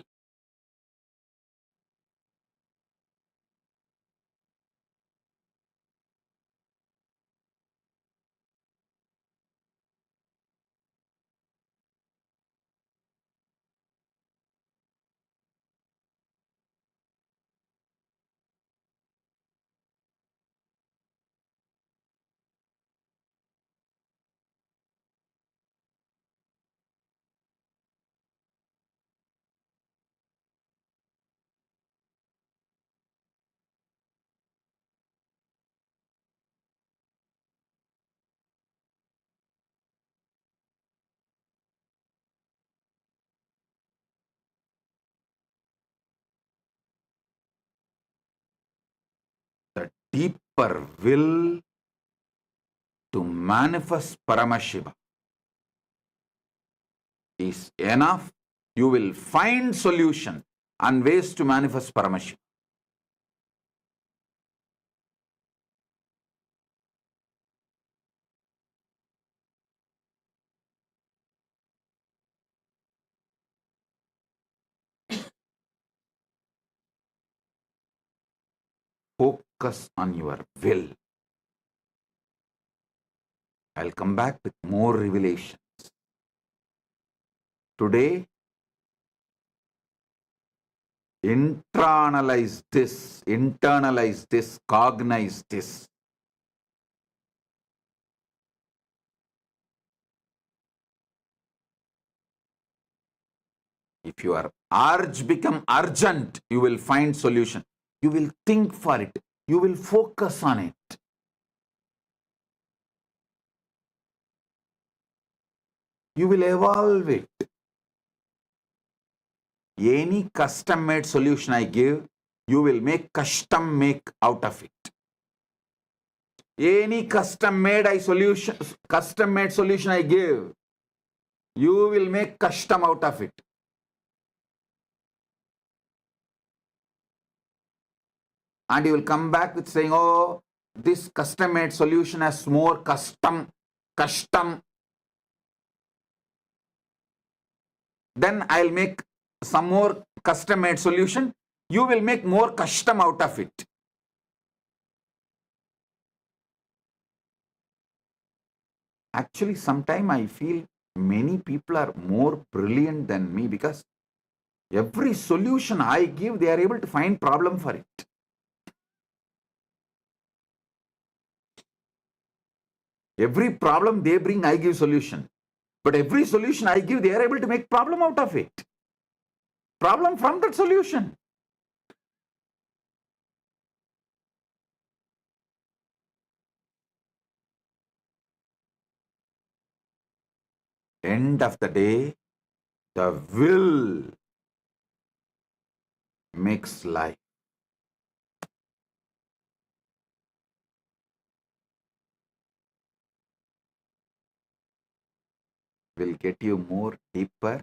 The deeper will to manifest Paramashiva is enough. You will find solution and ways to manifest Paramashiva. Focus on your will. I'll come back with more revelations. Today, Internalize this, cognize this. If your urge become urgent, you will find solution. You will think for it. You will focus on it. You will evolve it. Any custom-made solution I give, you will make custom-make out of it. Any custom-made solution I give, you will make custom out of it. And you will come back with saying, oh, this custom-made solution has more custom. Then I'll make some more custom-made solution. You will make more custom out of it. Actually, sometimes I feel many people are more brilliant than me, because every solution I give, they are able to find problem for it. Every problem they bring, I give solution. But every solution I give, they are able to make problem out of it. Problem from that solution. End of the day, the will makes life. Will get you more deeper,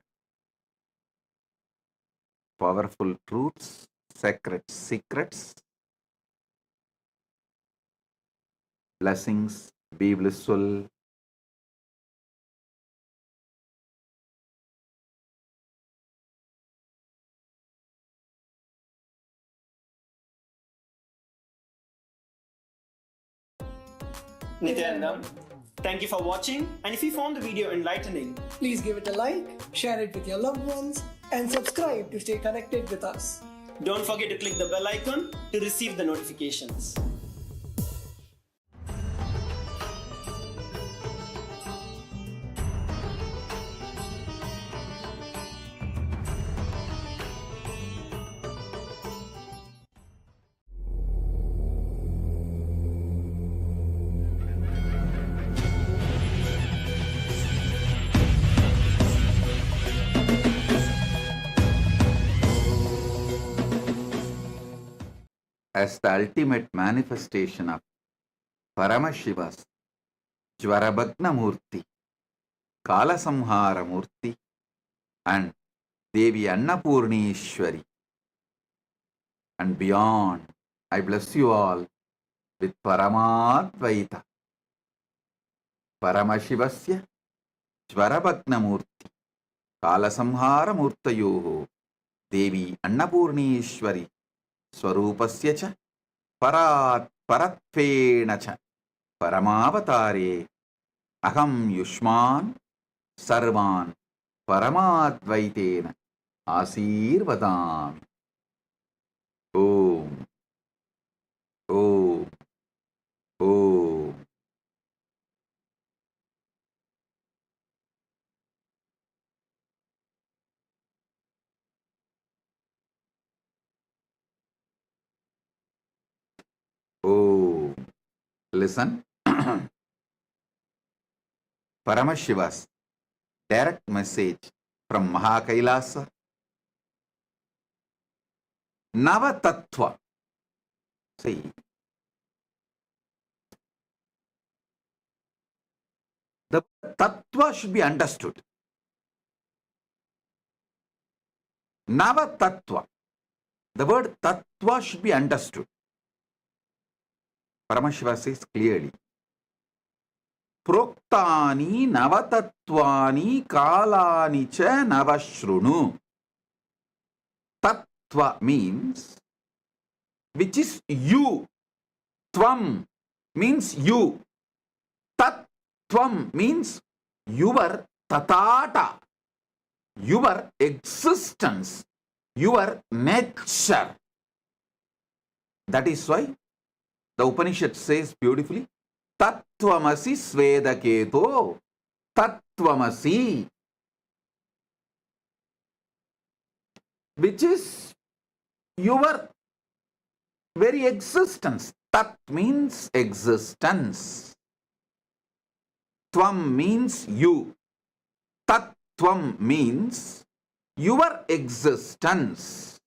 powerful truths, sacred secrets. Blessings, be blissful. Nithyananda, thank you for watching, and if you found the video enlightening, Please give it a like, share it with your loved ones, and subscribe to stay connected with us. don't forget to click the bell icon to receive the notifications. As the ultimate manifestation of Paramashiva's Jvarabhagna Murti, Kalasamhara Murti, and Devi Annapurnishwari, and beyond, I bless you all with Paramadvaita. Paramashivasya Jvarabhagna Murti, Kalasamhara Murtayoho, Devi Annapurnishwari, Swarupasya cha parattvena cha paramavatare aham yushman sarvan paramadvaitena asirvadami. Om. Om. Om. Oh, listen. Paramashiva's direct message from Kailasa. Nava Tattva. See, the Tattva should be understood. Nava Tattva. The word Tattva should be understood. Paramashiva says clearly, Proktani Navatattvani Kalani cha Navashrunu. Tattva means which is you. Tvam means you. Tatvam means your tatata, your existence, your nature. That is why the Upanishad says beautifully, Tattvamasi Svedaketo, Tattvamasi, which is your very existence. Tat means existence. Tvam means you. Tattvam means your existence.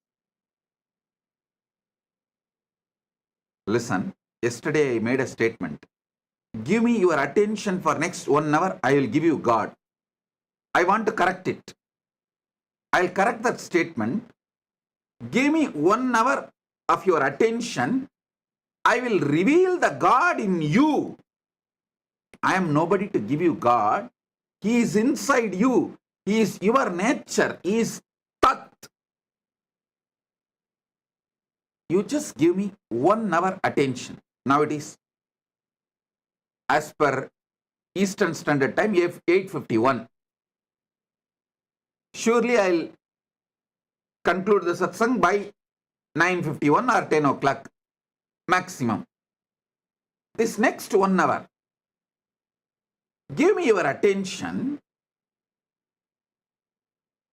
Listen, yesterday I made a statement. Give me your attention for next 1 hour, I will give you God. I want to correct it. I'll correct that statement. Give me 1 hour of your attention, I will reveal the God in you. I am nobody to give you God. He is inside you. He is your nature. He is Tat. You just give me 1 hour attention. Now it is, as per Eastern Standard Time, 8:51. Surely I'll conclude the satsang by 9:51 or 10 o'clock maximum. This next 1 hour, give me your attention.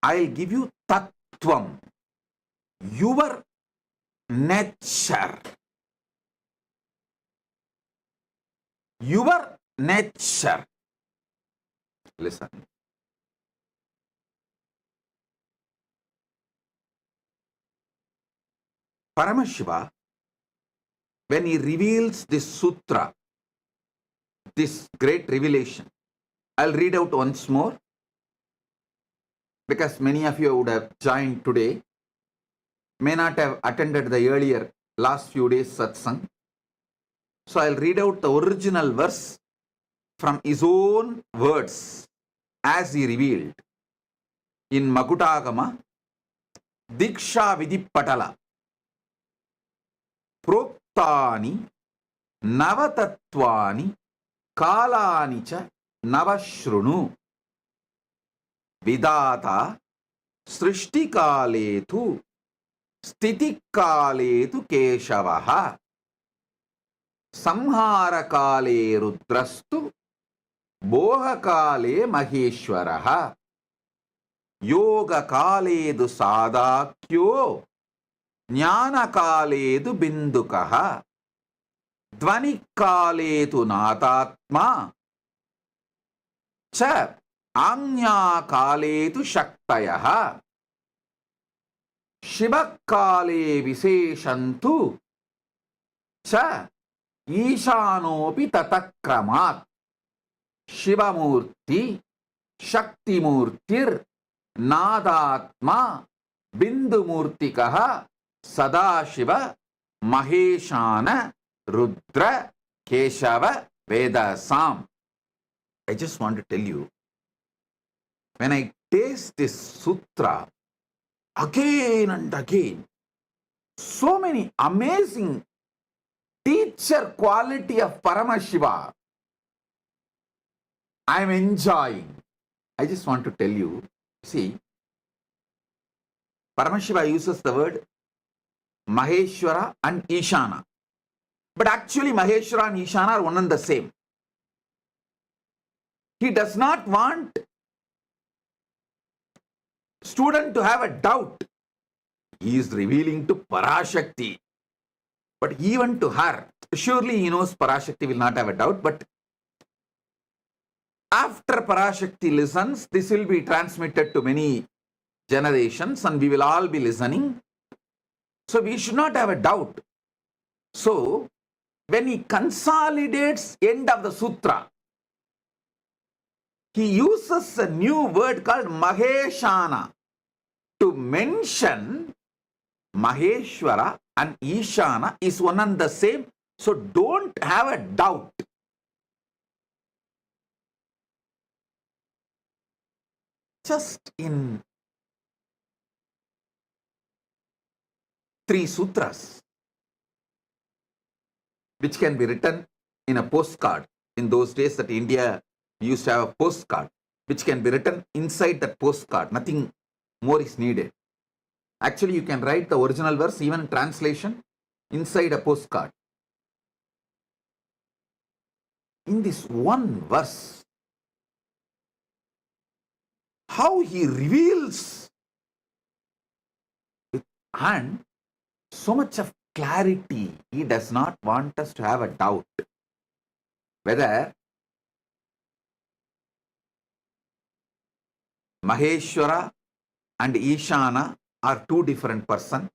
I'll give you Tatvam, your nature. Your nature. Listen. Paramashiva, when he reveals this sutra, this great revelation, I'll read out once more, because many of you would have joined today, may not have attended the earlier last few days satsang. So I'll read out the original verse from his own words as he revealed in Makutagama, Diksha Vidipatala, Proktani, Navatattvani, Kalani cha Navashrunu, Vidata, Srishtikaletu, Stitikaletu Keshavaha, Samharakale Rudrastu, Bohakale Maheshwaraha, Yoga Kaledu Sadakyo, Jnana Kaledu Bindukaha, Dwanikaledu Natatma, Cha Anya Kaledu Shaktayaha, Shivakale Viseshantu, Cha Ishanopi Tatakramat, Shivamurti, Shaktimurtir, Nadatma, Bindumurtikaha, Sadashiva, Maheshana, Rudra, Keshava, Vedasam. I just want to tell you, when I taste this sutra again and again, so many amazing teacher quality of Paramashiva I am enjoying. I just want to tell you, see, Paramashiva uses the word Maheshwara and Ishana. But actually Maheshwara and Ishana are one and the same. He does not want student to have a doubt. He is revealing to Parashakti. But even to her, surely he knows Parashakti will not have a doubt, but after Parashakti listens, this will be transmitted to many generations and we will all be listening. So we should not have a doubt. So when he consolidates end of the sutra, he uses a new word called Maheshana to mention Maheshwara and Ishana is one and the same. So don't have a doubt. Just in 3 sutras, which can be written in a postcard. In those days that India used to have a postcard, which can be written inside that postcard. Nothing more is needed. Actually, you can write the original verse, even translation, inside a postcard. In this one verse, how he reveals and so much of clarity. He does not want us to have a doubt whether Maheshwara and Ishana are two different persons.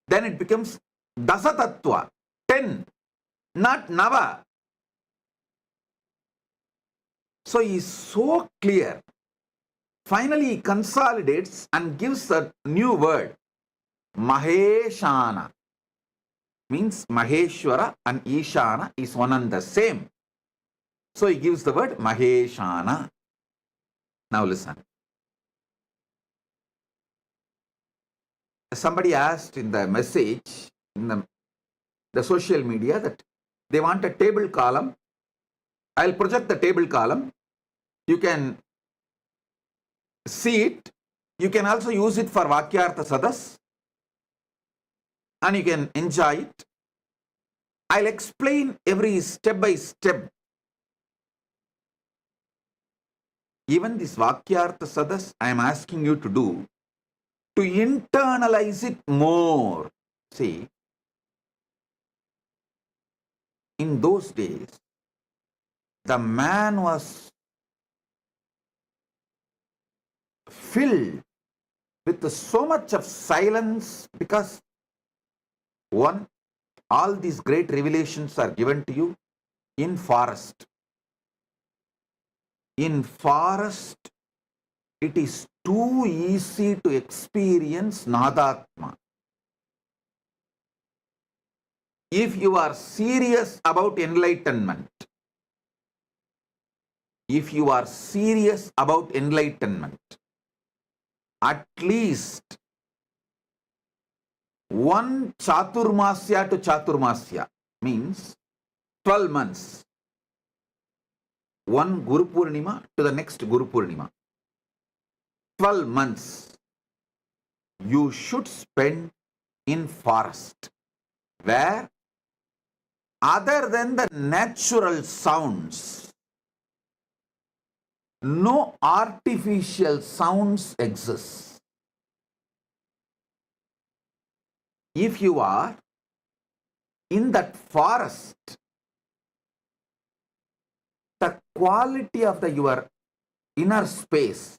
Then it becomes Dasa Tattva, 10, not Nava. So he is so clear. Finally, he consolidates and gives a new word, Maheshana. Means Maheshwara and Ishana is one and the same. So he gives the word Maheshana. Now listen. Somebody asked in the message, in the social media, that they want a table column. I'll project the table column. You can see it. You can also use it for Vakyartha Sadas. And you can enjoy it. I'll explain every step by step. Even this Vakyartha Sadas, I am asking you to do, to internalize it more. See, in those days, the man was filled with so much of silence because, one, all these great revelations are given to you in forest. In forest, it is too easy to experience Nadatma. If you are serious about enlightenment, at least one Chaturmasya to Chaturmasya, means 12 months. One Guru Purnima to the next Guru Purnima. 12 months you should spend in forest, where other than the natural sounds, no artificial sounds exist. If you are in that forest, the quality of your inner space,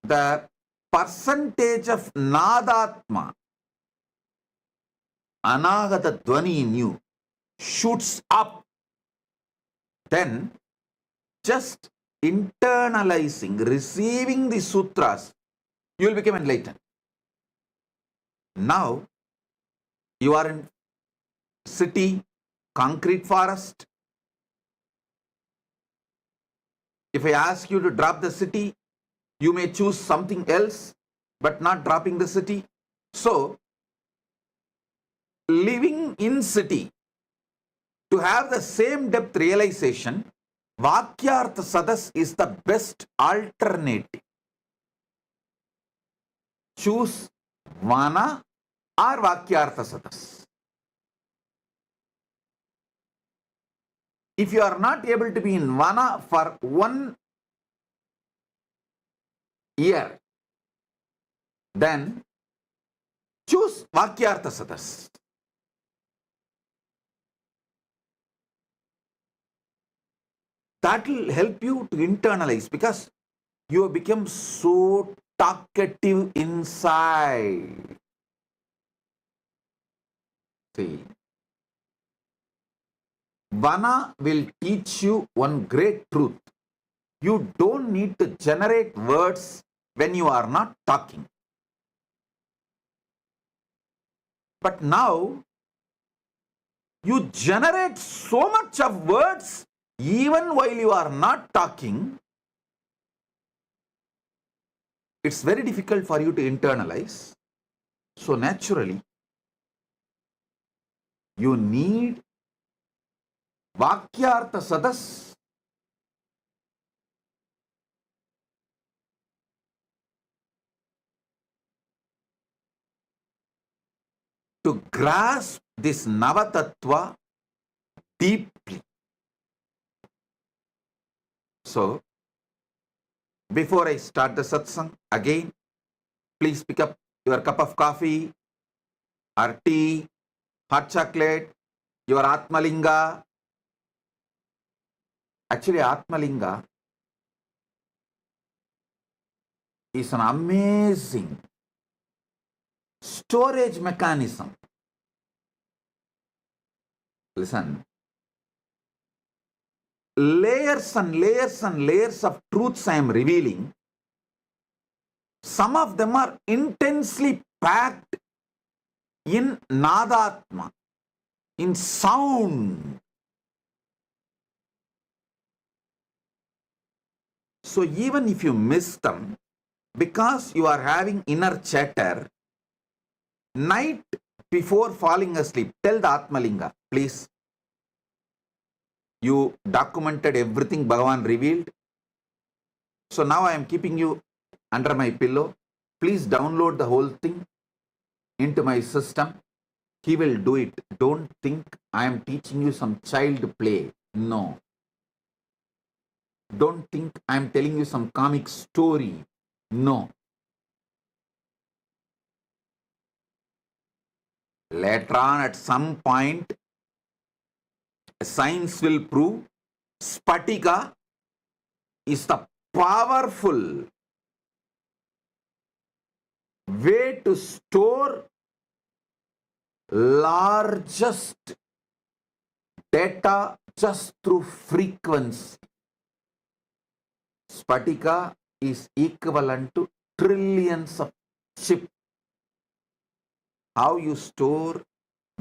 the percentage of Nadatma, Anagata Dwani in you, shoots up. Then just internalizing, receiving the sutras, you will become enlightened. Now, you are in city, concrete forest. If I ask you to drop the city, you may choose something else, but not dropping the city. So, living in city, to have the same depth realization, Vakyartha Sadas is the best alternative. Choose Vana or Vakyartha Sadas. If you are not able to be in Vana for 1 year, then choose Vakyartha Sadas. That will help you to internalize, because you have become so talkative inside. See, Vana will teach you one great truth. You don't need to generate words when you are not talking. But now, you generate so much of words even while you are not talking. It's very difficult for you to internalize. So naturally, you need Vakyartha Sadas. to grasp this Nava Tattva deeply. So, before I start the satsang, again, please pick up your cup of coffee or tea, hot chocolate, your Atmalinga. Actually, Atmalinga is an amazing storage mechanism. Listen, layers and layers and layers of truths I am revealing. Some of them are intensely packed in Nadatma, in sound. So even if you miss them, because you are having inner chatter, night before falling asleep, tell the Atmalinga, please. You documented everything Bhagavan revealed. So now I am keeping you under my pillow. Please download the whole thing into my system. He will do it. Don't think I am teaching you some child play. No. Don't think I am telling you some comic story. No. Later on, at some point, science will prove Spatica is the powerful way to store largest data just through frequency. Spatica is equivalent to trillions of chips. How you store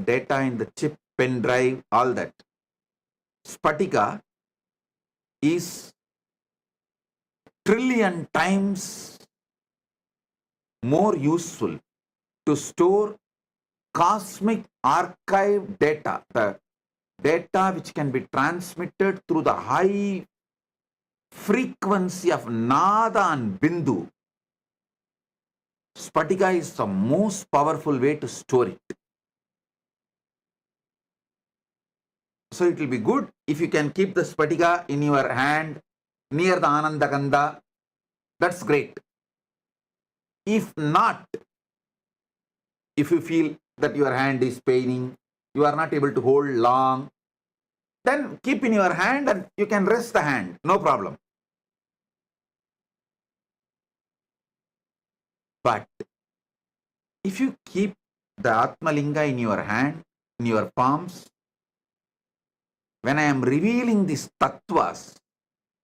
data in the chip, pen drive, all that. Spatica is trillion times more useful to store cosmic archive data, the data which can be transmitted through the high frequency of Nada and Bindu. Spatica is the most powerful way to store it. So it will be good if you can keep the Spatica in your hand near the Anandagandha. That's great. If not, if you feel that your hand is paining, you are not able to hold long, then keep in your hand and you can rest the hand, no problem. But if you keep the Atmalinga in your hand, in your palms, when I am revealing these tattvas,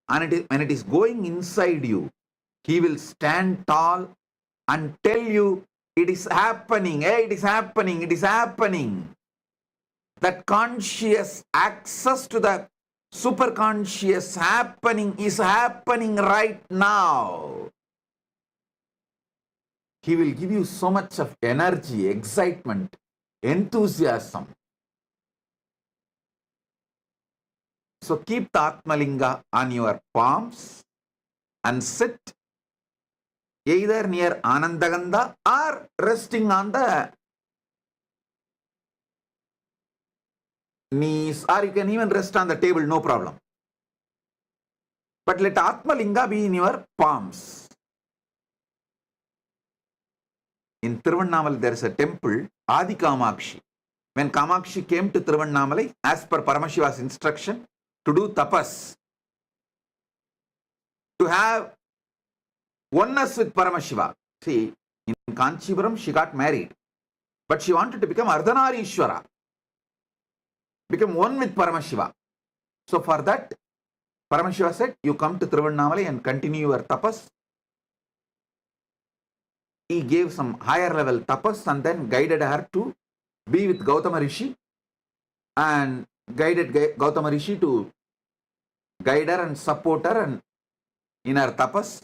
and when it is going inside you, he will stand tall and tell you, it is happening, hey, it is happening, it is happening. That conscious access to the superconscious happening is happening right now. He will give you so much of energy, excitement, enthusiasm. So keep the Atmalinga on your palms and sit either near Anandagandha or resting on the knees, or you can even rest on the table, no problem. But let Atmalinga be in your palms. In Tiruvannamalai there is a temple, Adi Kamakshi. When Kamakshi came to Tiruvannamalai, as per Paramashiva's instruction, to do tapas, to have oneness with Paramashiva. See, in Kanchipuram she got married, but she wanted to become Ardhanarishwara, become one with Paramashiva. So for that, Paramashiva said, you come to Tiruvannamalai and continue your tapas. He gave some higher level tapas and then guided her to be with Gautama Rishi, and guided Gautama Rishi to guide her and support her and in her tapas.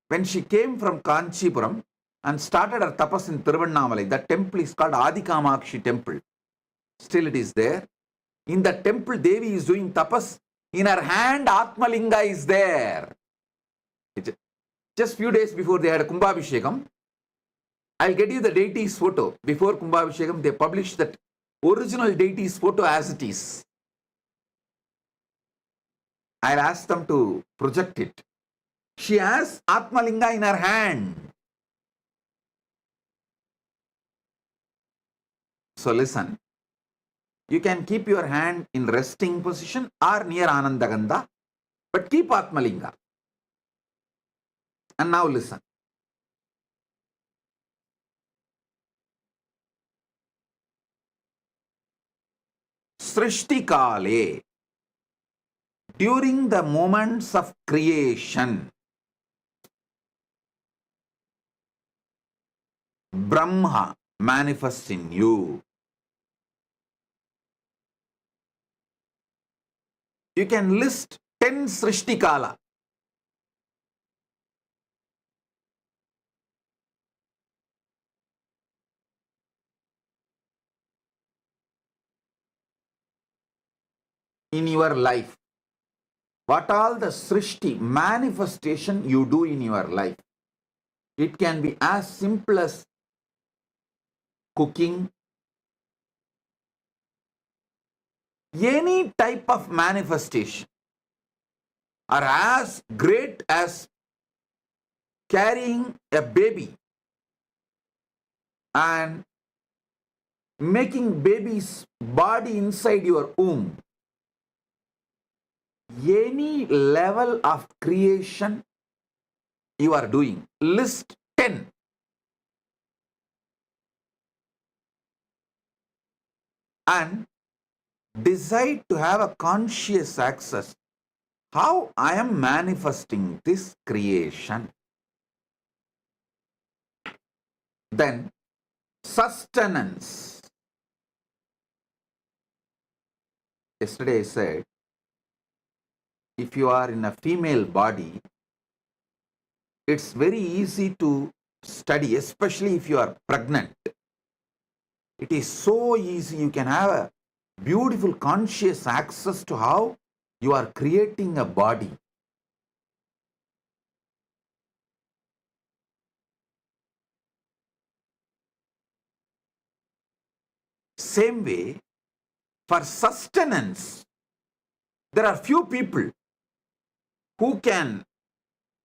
When she came from Kanchipuram and started her tapas in Tiruvannamalai, that temple is called Adi Kamakshi temple. Still it is there. In the temple, Devi is doing tapas. In her hand, Atmalinga is there. Just few days before they had Kumbhabhishekam, I'll get you the deity's photo. Before Kumbhabhishekam, they published that original deity's photo as it is. I'll ask them to project it. She has Atmalinga in her hand. So listen, you can keep your hand in resting position or near Anandagandha, but keep Atmalinga. And now listen. Srishti Kale, during the moments of creation, Brahma manifests in you. You can list 10 Srishti Kala. In your life. What all the Srishti manifestation you do in your life. It can be as simple as cooking, any type of manifestation, or as great as carrying a baby and making baby's body inside your womb. Any level of creation you are doing. List 10. And decide to have a conscious access. How I am manifesting this creation. Then sustenance. Yesterday I said, if you are in a female body, it's very easy to study, especially if you are pregnant. It is so easy. You can have a beautiful conscious access to how you are creating a body. Same way, for sustenance, there are few people who can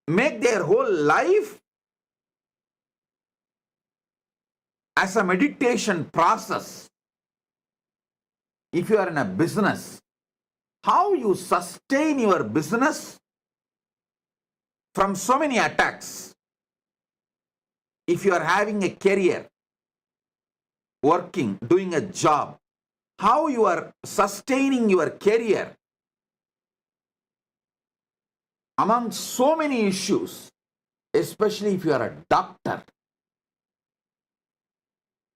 make their whole life as a meditation process. If you are in a business, how you sustain your business from so many attacks. If you are having a career, working, doing a job, how you are sustaining your career among so many issues, especially if you are a doctor.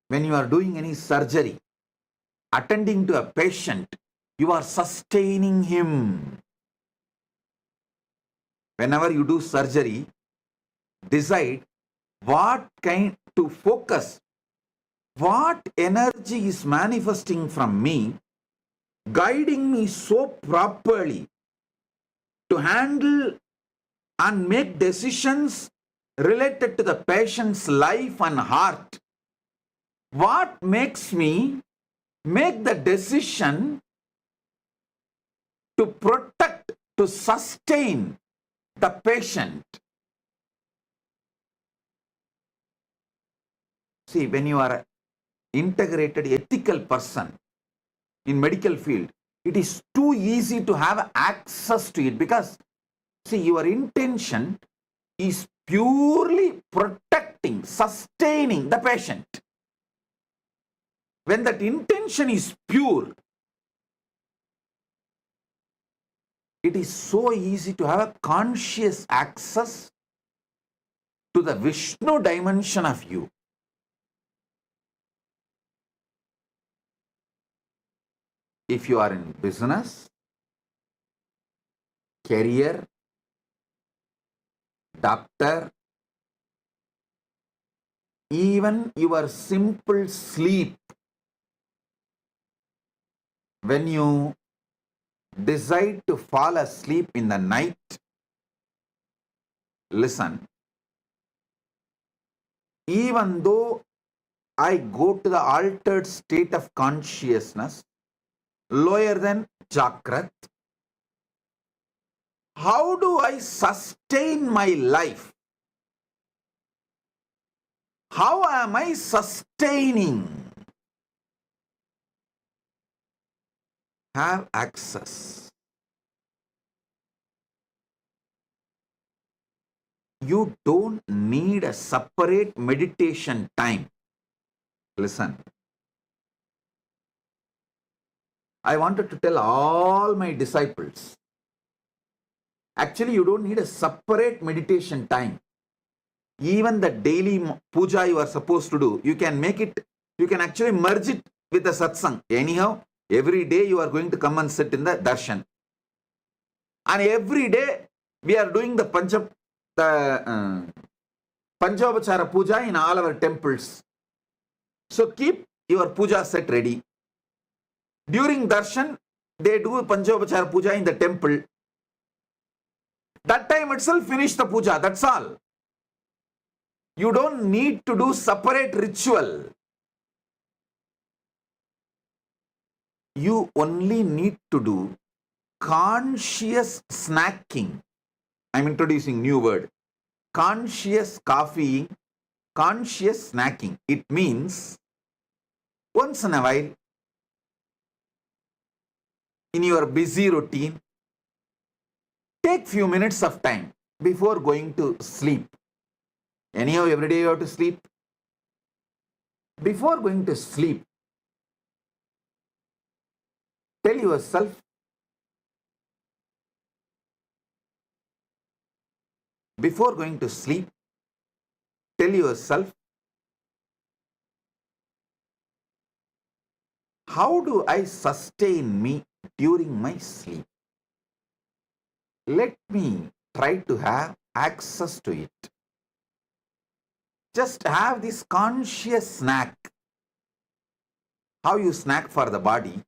When you are doing any surgery, attending to a patient, you are sustaining him. Whenever you do surgery, decide what kind to focus, what energy is manifesting from me, guiding me so properly to handle and make decisions related to the patient's life and heart. What makes me make the decision to protect, to sustain the patient? See, when you are an integrated ethical person in medical field, it is too easy to have access to it because, see, your intention is purely protecting, sustaining the patient. When that intention is pure, it is so easy to have a conscious access to the Vishnu dimension of you. If you are in business, career, doctor, even your simple sleep, when you decide to fall asleep in the night, listen, even though I go to the altered state of consciousness, lower than Jakrat, how do I sustain my life? How am I sustaining? Have access. You don't need a separate meditation time. Listen. I wanted to tell all my disciples, actually you don't need a separate meditation time. Even the daily puja you are supposed to do, you can make it, you can actually merge it with the satsang. Anyhow, every day you are going to come and sit in the darshan. And every day we are doing the Panchavachara puja in all our temples. So keep your puja set ready. During darshan, they do Panchavachara puja in the temple. That time itself finish the puja, that's all. You don't need to do separate ritual. You only need to do conscious snacking. I'm introducing new word. Conscious coffeeing, conscious snacking. It means once in a while, in your busy routine, take few minutes of time before going to sleep. Anyhow, every day you have to sleep. Before going to sleep, tell yourself, before going to sleep, tell yourself, how do I sustain me during my sleep? Let me try to have access to it. Just have this conscious snack. How you snack for the body,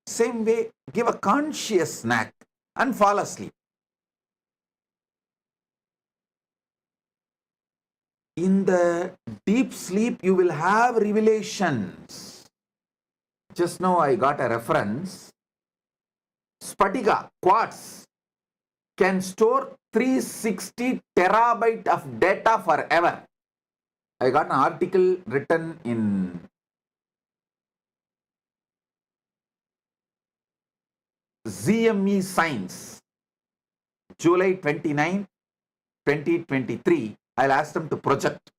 same way, give a conscious snack and fall asleep. In the deep sleep, you will have revelations. Just now I got a reference. Spatica, quartz, can store 360 terabyte of data forever. I got an article written in ZME Science, July 29, 2023. I'll ask them to project.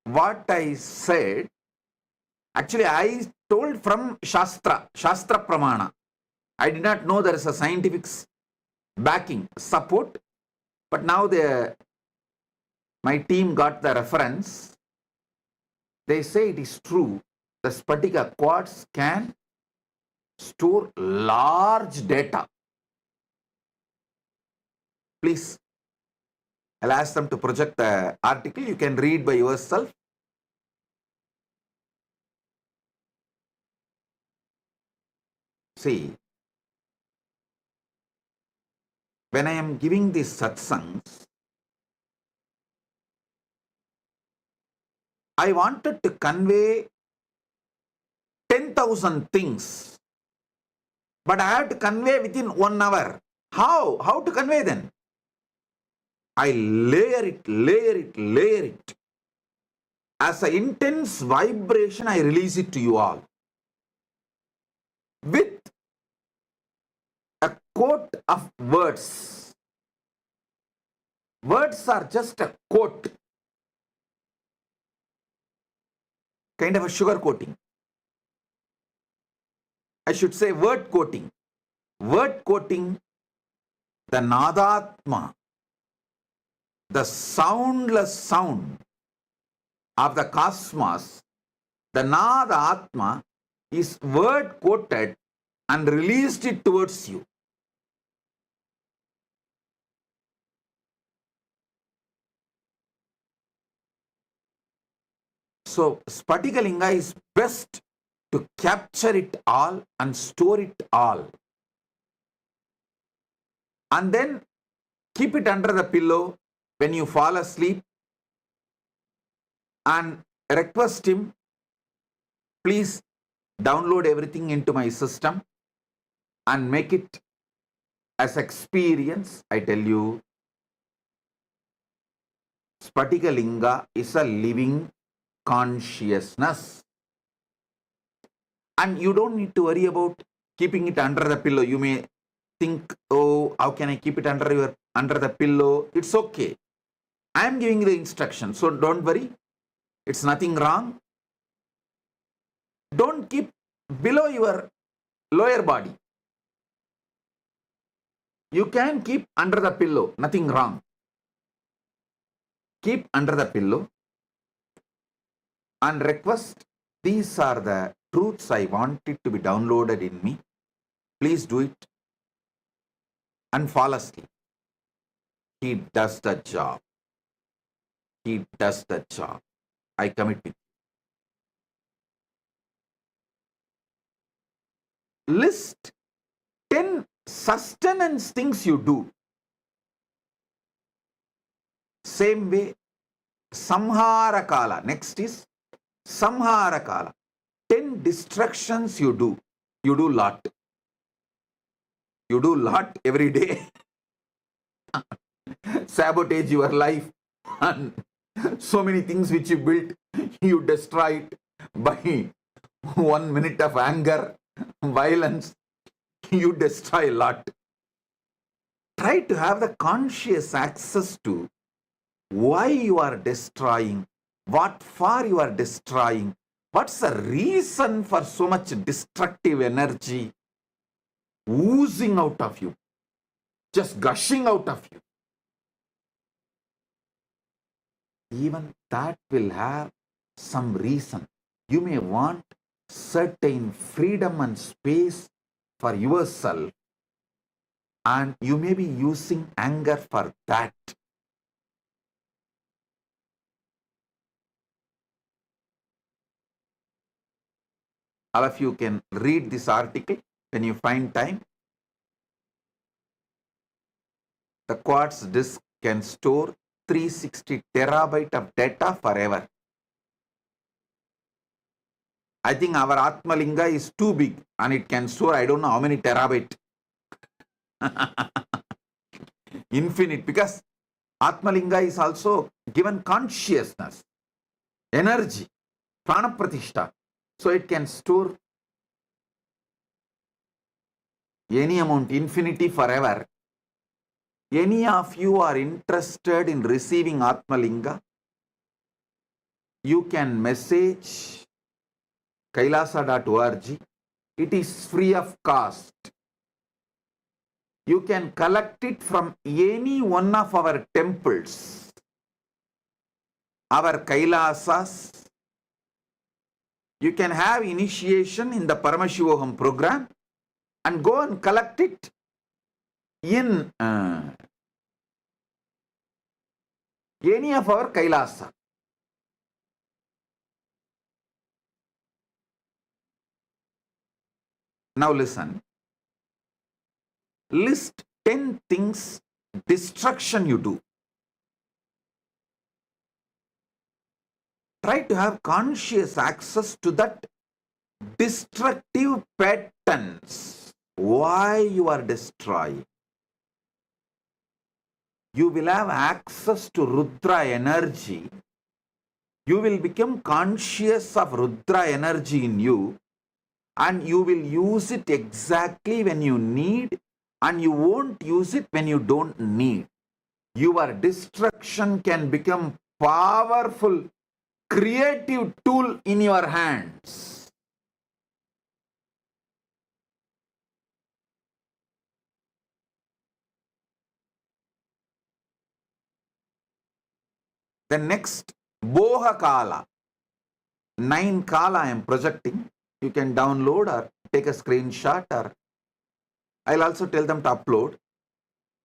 What I said, actually I told from Shastra Pramana. I did not know there is a scientific backing, support, but now my team got the reference. They say it is true. The Spatica quartz can store large data. Please, I'll ask them to project the article. You can read by yourself. See, when I am giving these satsangs, I wanted to convey 10,000 things, but I have to convey within 1 hour. How to convey then? I layer it. As an intense vibration, I release it to you all. With a quote of words. Words are just a quote. Kind of a sugar coating. I should say word coating. Word coating, the Nadatma, the soundless sound of the cosmos, the Nadatma is word quoted and released it towards you. So Spatica Linga is best to capture it all and store it all. And then keep it under the pillow when you fall asleep. and request him, please download everything into my system and make it as experience. I tell you, Spatica Linga is a living consciousness. And you don't need to worry about keeping it under the pillow. You may think, oh, how can I keep it under the pillow? It's okay. I am giving the instruction, so don't worry. It's nothing wrong. Don't keep below your lower body. You can keep under the pillow, nothing wrong. Keep under the pillow and request, these are the truths I want it to be downloaded in me. Please do it and fall asleep. He does the job. He does the job. I commit with you. List 10 sustenance things you do. Same way, Samhara Kala. Next is Samhara Kala. 10 distractions you do. You do lot. You do lot every day. Sabotage your life and so many things which you built, you destroy it by 1 minute of anger, violence. You destroy a lot. Try to have the conscious access to why you are destroying, what for you are destroying, what's the reason for so much destructive energy oozing out of you, just gushing out of you. Even that will have some reason. You may want certain freedom and space for yourself, and you may be using anger for that. All of you can read this article when you find time. The quartz disk can store 360 terabyte of data forever. I think our Atmalinga is too big and it can store, I don't know how many terabyte. Infinite, because Atmalinga is also given consciousness, energy, prana pratishta. So it can store any amount, infinity, forever. Any of you are interested in receiving Atmalinga, you can message kailasa.org. It is free of cost. You can collect it from any one of our temples, our Kailasas. You can have initiation in the Paramashiham program and go and collect it in any of our Kailasa. Now listen. List 10 things, destruction you do. Try to have conscious access to that destructive patterns. Why you are destroying. You will have access to Rudra energy. You will become conscious of Rudra energy in you, and you will use it exactly when you need, and you won't use it when you don't need. Your destruction can become powerful, creative tool in your hands. The next, Boha Kala. 9 Kala I am projecting. You can download or take a screenshot, or I'll also tell them to upload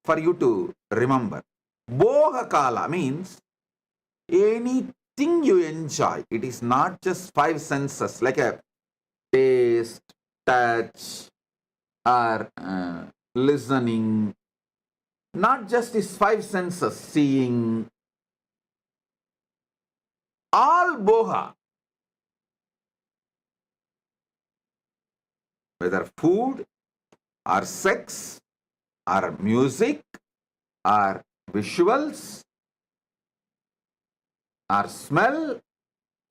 for you to remember. Boha Kala means anything you enjoy. It is not just 5 senses like a taste, touch, or listening. Not just these 5 senses, seeing, all boha, whether food or sex or music or visuals or smell,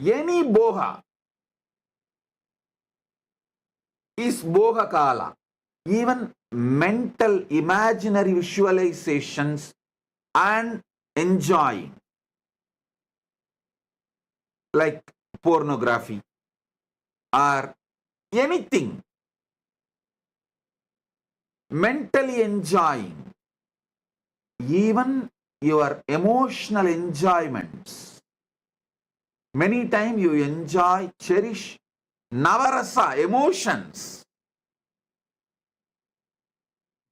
any boha is boha kala. Even mental imaginary visualizations and enjoying, like pornography or anything, mentally enjoying, even your emotional enjoyments. Many times you enjoy, cherish navarasa, emotions.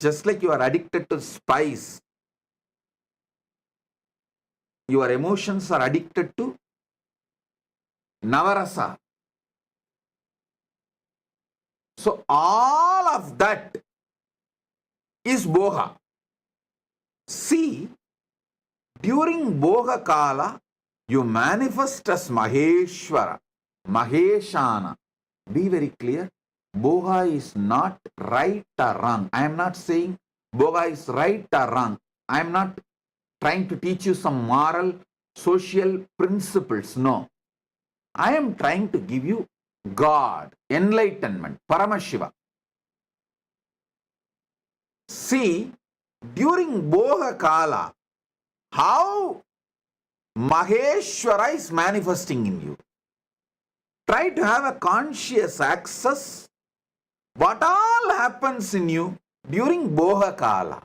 Just like you are addicted to spice, your emotions are addicted to navarasa. So all of that is boha. See, during boha kala, you manifest as Maheshwara, Maheshana. Be very clear. Boha is not right or wrong. I am not saying boha is right or wrong. I am not trying to teach you some moral, social principles. No. I am trying to give you God, enlightenment, Paramashiva. See, during boha kala, how Maheshwara is manifesting in you. Try to have a conscious access what all happens in you during boha kala.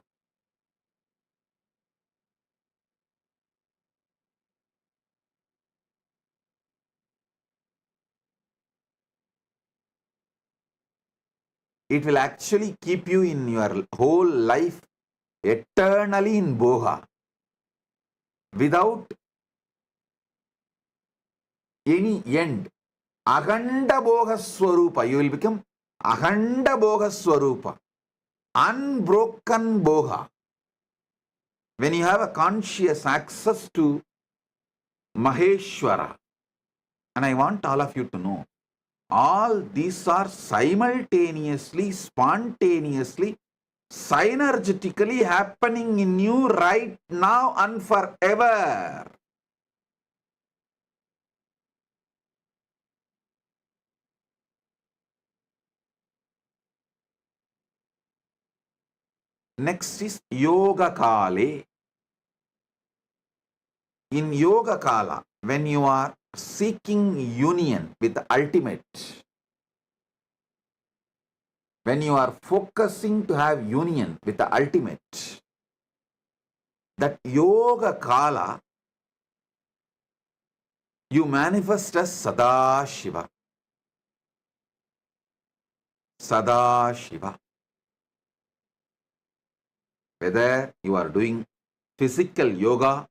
It will actually keep you in your whole life eternally in boha without any end. Akhanda boha swarupa. You will become Akhanda boha swarupa. Unbroken boha. When you have a conscious access to Maheshwara, and I want all of you to know, all these are simultaneously, spontaneously, synergetically happening in you right now and forever. Next is Yoga Kale. In Yoga Kala, when you are seeking union with the ultimate, when you are focusing to have union with the ultimate, that Yoga Kala, you manifest as Sada Shiva. Sada Shiva. Whether you are doing physical yoga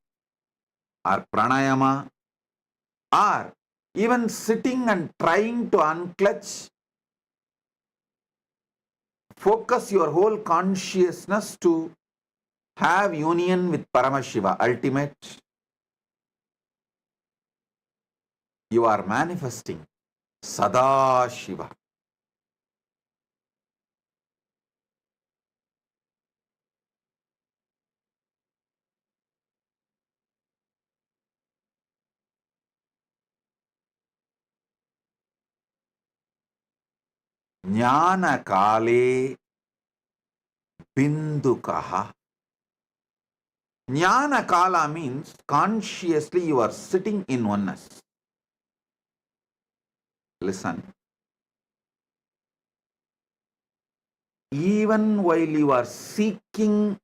or pranayama or even sitting and trying to unclutch, focus your whole consciousness to have union with Paramashiva, ultimate. You are manifesting Sada Shiva. Jnana Kale Bindukaha. Jnana Kala means consciously you are sitting in oneness. Listen. Even while you are seeking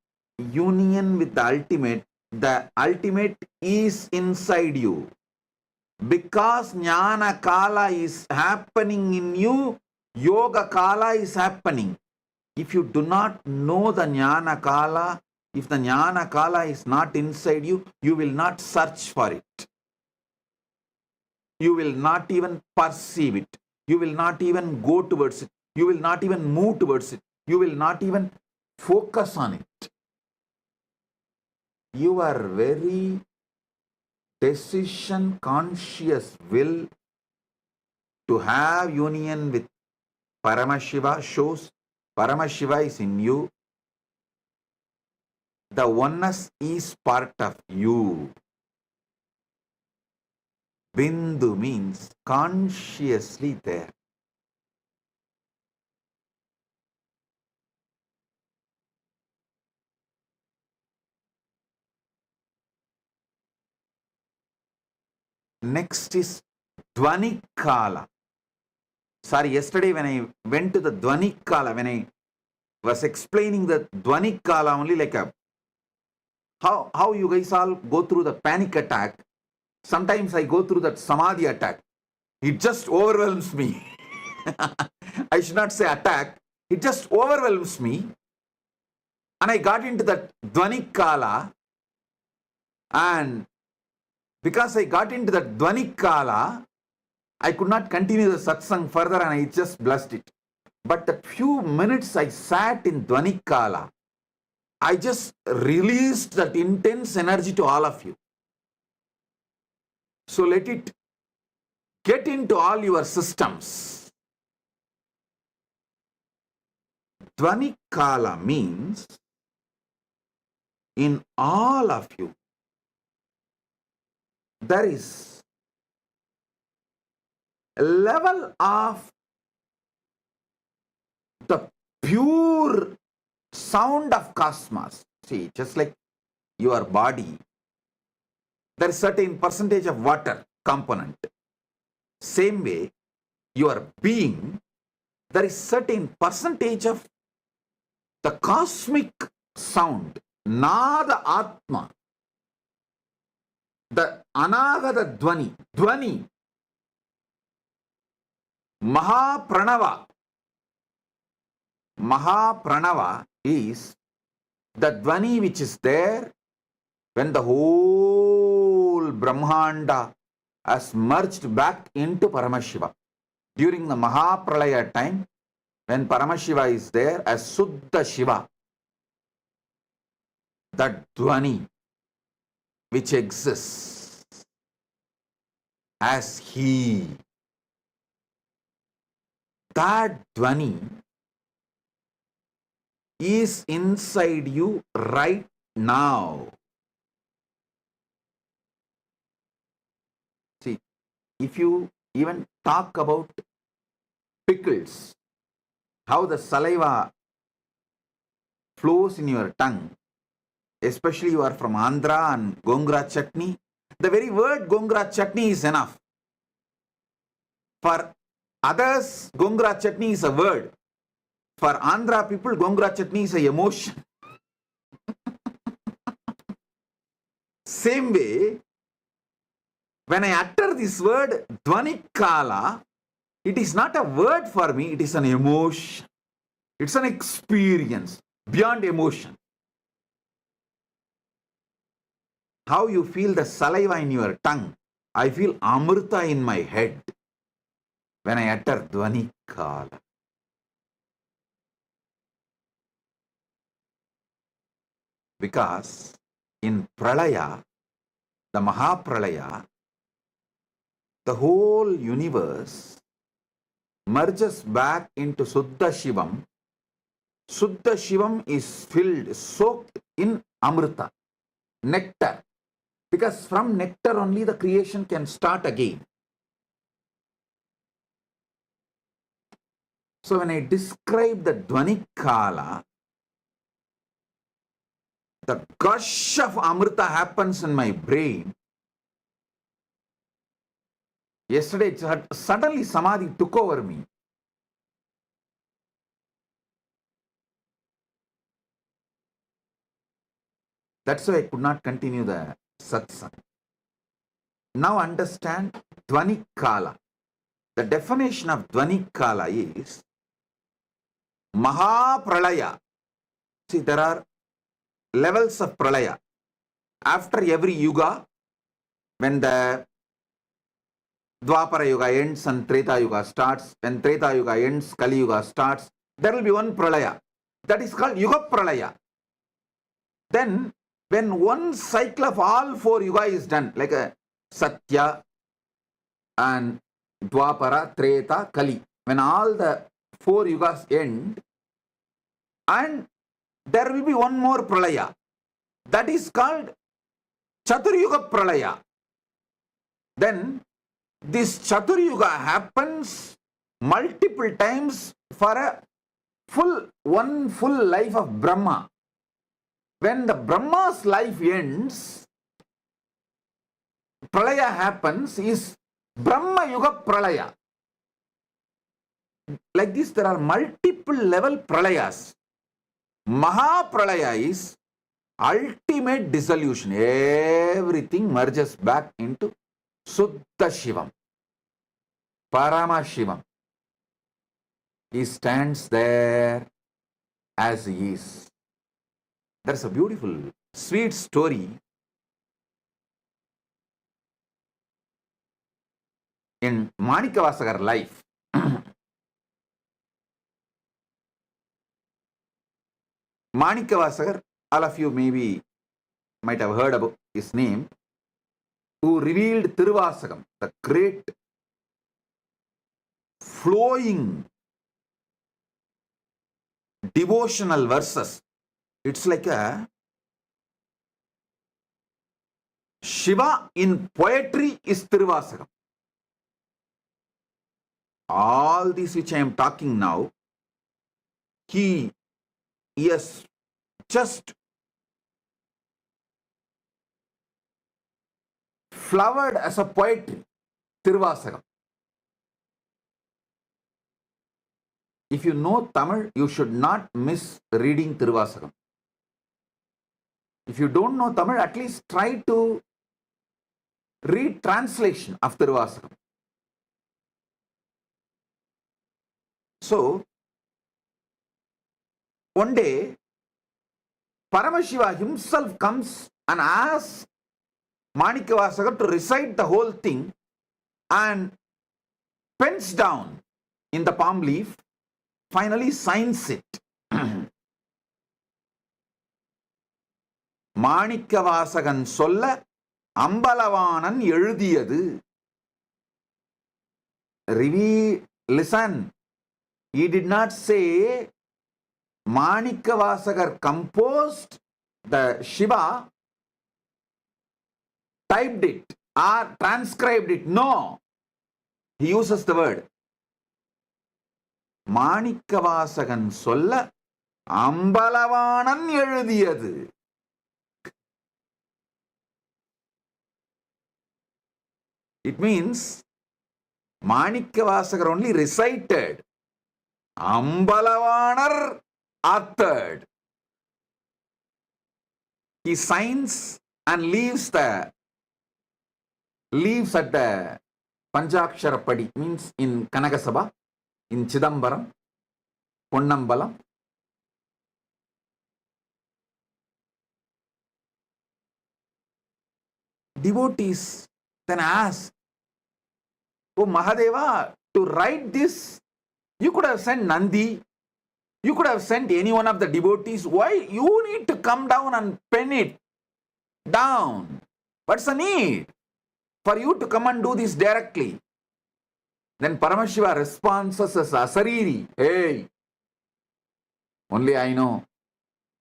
union with the ultimate is inside you. Because Jnana Kala is happening in you, Yoga Kala is happening. If you do not know the Jnana Kala, if the Jnana Kala is not inside you, you will not search for it. You will not even perceive it. You will not even go towards it. You will not even move towards it. You will not even focus on it. You are very decision, conscious will to have union with Paramashiva shows Paramashiva is in you. The oneness is part of you. Bindu means consciously there. Next is Dwanikala. Sorry, yesterday when I went to the Dwanikala, when I was explaining the Dwanikala only like a how you guys all go through the panic attack. Sometimes I go through that Samadhi attack. It just overwhelms me. I should not say attack. It just overwhelms me. And I got into that Dwanikala. And because I got into that Dwanikala, I could not continue the satsang further and I just blessed it. But the few minutes I sat in Dwanikala, I just released that intense energy to all of you. So let it get into all your systems. Dwanikala means in all of you, there is a level of the pure sound of cosmos. See, just like your body, there is certain percentage of water component. Same way, your being, there is certain percentage of the cosmic sound, Nada Atma, the Anagata Dwani, Dwani, Mahapranava. Mahapranava is the Dwani which is there when the whole Brahmanda has merged back into Paramashiva. During the Mahapralaya time, when Paramashiva is there as Suddha Shiva, that Dwani which exists as He, that Dwani is inside you right now. See, if you even talk about pickles, how the saliva flows in your tongue, especially you are from Andhra and Gongura chutney, the very word Gongura chutney is enough. For others, Gongura chutney is a word. For Andhra people, Gongura chutney is an emotion. Same way, when I utter this word Dwanikala, it is not a word for me, it is an emotion. It's an experience beyond emotion. How you feel the saliva in your tongue, I feel Amrita in my head when I utter Dwanikala. Because in Pralaya, the Mahapralaya, the whole universe merges back into Suddha Shivam. Suddha Shivam is filled, soaked in Amrita, nectar. Because from nectar only the creation can start again. So when I describe the Dwanikala, the gush of Amrita happens in my brain. Yesterday, suddenly Samadhi took over me. That's why I could not continue the satsang. Now understand Dwanikala. The definition of Dwanikala is Mahapralaya. See, there are levels of Pralaya. After every yuga, when the Dwapara Yuga ends and Treta Yuga starts, when Treta Yuga ends, Kali Yuga starts, there will be one Pralaya. That is called Yuga Pralaya. Then, when one cycle of all four Yuga is done, like Satya, and Dwapara, Treta, Kali. When all the 4 yugas end, and there will be one more pralaya. That is called Chaturyuga Pralaya. Then this Chaturyuga happens multiple times for one full life of Brahma. When the Brahma's life ends, Pralaya happens, is Brahma Yuga Pralaya. Like this, there are multiple level Pralayas. Mahapralaya is ultimate dissolution. Everything merges back into Suddha Shivam, Paramashivam. He stands there as he is. That's a beautiful, sweet story in Manikavasagar life. Manikavasagar, all of you maybe might have heard about his name, who revealed Tiruvasagam, the great flowing devotional verses. It's like a Shiva in poetry is Tiruvasagam. All this which I am talking now, he has just flowered as a poetry, Tiruvasagam. If you know Tamil, you should not miss reading Tiruvasagam. If you don't know Tamil, at least try to read translation of Tiruvasagam. So, one day, Paramashiva himself comes and asks Manikavasagar to recite the whole thing and pens down in the palm leaf, finally signs it. Manikavasagan solla Ambalavanan எழுதியது. Listen, he did not say Manikavasagar composed the Shiva, typed it or transcribed it. No, he uses the word Manikavasagan solla Ambalavanan எழுதியது. It means Manikavasagar only recited, Ambalavanar authored. He signs and leaves at the Panchakshara Padi, means in Kanagasabha, in Chidambaram, Ponnambalam. Devotees then ask, oh Mahadeva, to write this, you could have sent Nandi, you could have sent any one of the devotees. Why you need to come down and pen it down? What's the need for you to come and do this directly? Then Paramashiva responds as Asariri, hey, only I know.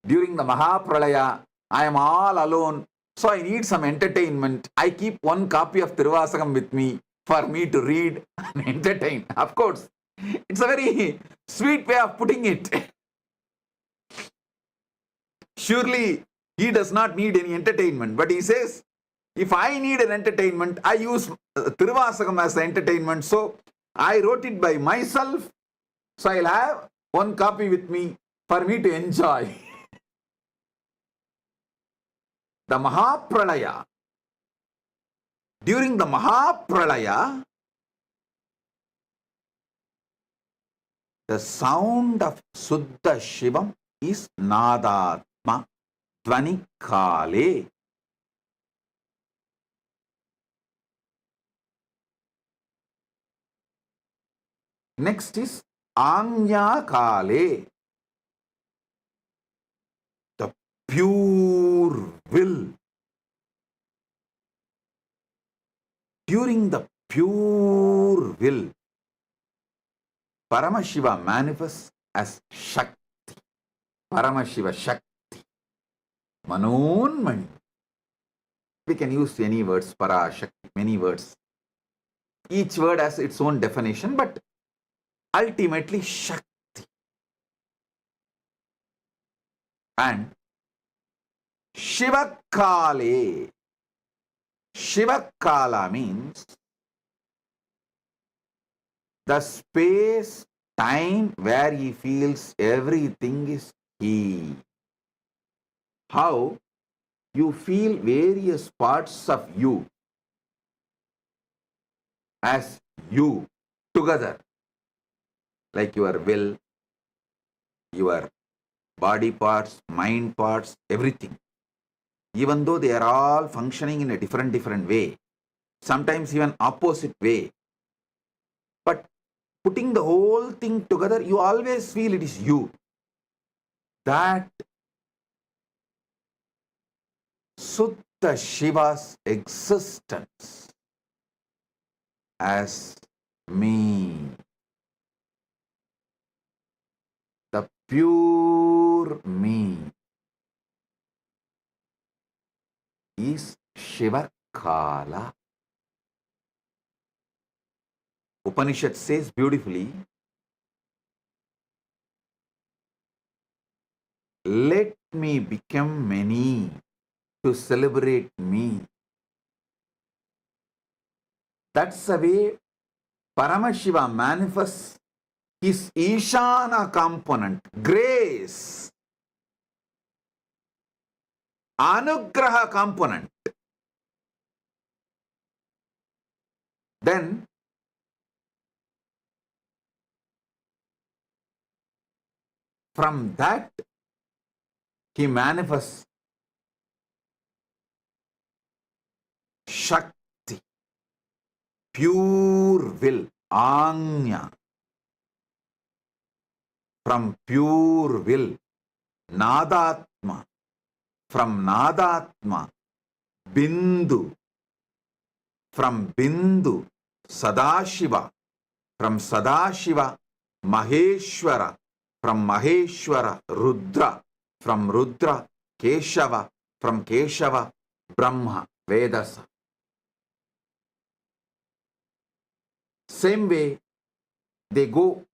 During the Mahapralaya, I am all alone, so I need some entertainment. I keep one copy of Tiruvasagam with me for me to read and entertain. Of course, it's a very sweet way of putting it. Surely, he does not need any entertainment, but he says, if I need an entertainment, I use Tiruvasagam as the entertainment. So, I wrote it by myself, so I'll have one copy with me for me to enjoy. The Mahapralaya. During the Mahapralaya, the sound of Suddha Shivam is Nadatma Dwanikala. Next is Anya Kale, the pure will. during the pure will, Paramashiva manifests as Shakti. Paramashiva Shakti. Manonmani. We can use any words, Para, Shakti, many words. Each word has its own definition, but ultimately Shakti. And Shivakale. Shivakala means the space, time where he feels everything is he. How you feel various parts of you as you together, like your will, your body parts, mind parts, everything. Even though they are all functioning in a different way, sometimes even opposite way. But putting the whole thing together, you always feel it is you. That Suddha Shiva's existence as me. The pure me is Shivakala. Upanishad says beautifully, let me become many to celebrate me. That's the way Paramashiva manifests his Ishana component, grace, Anugraha component. Then from that he manifests Shakti, pure will, Anya. From pure will, Nadatma. From Nadatma, Bindu. From Bindu, Sadashiva. From Sadashiva, Maheshwara. From Maheshwara, Rudra. From Rudra, Keshava. From Keshava, Brahma, Vedasa. Same way, they go.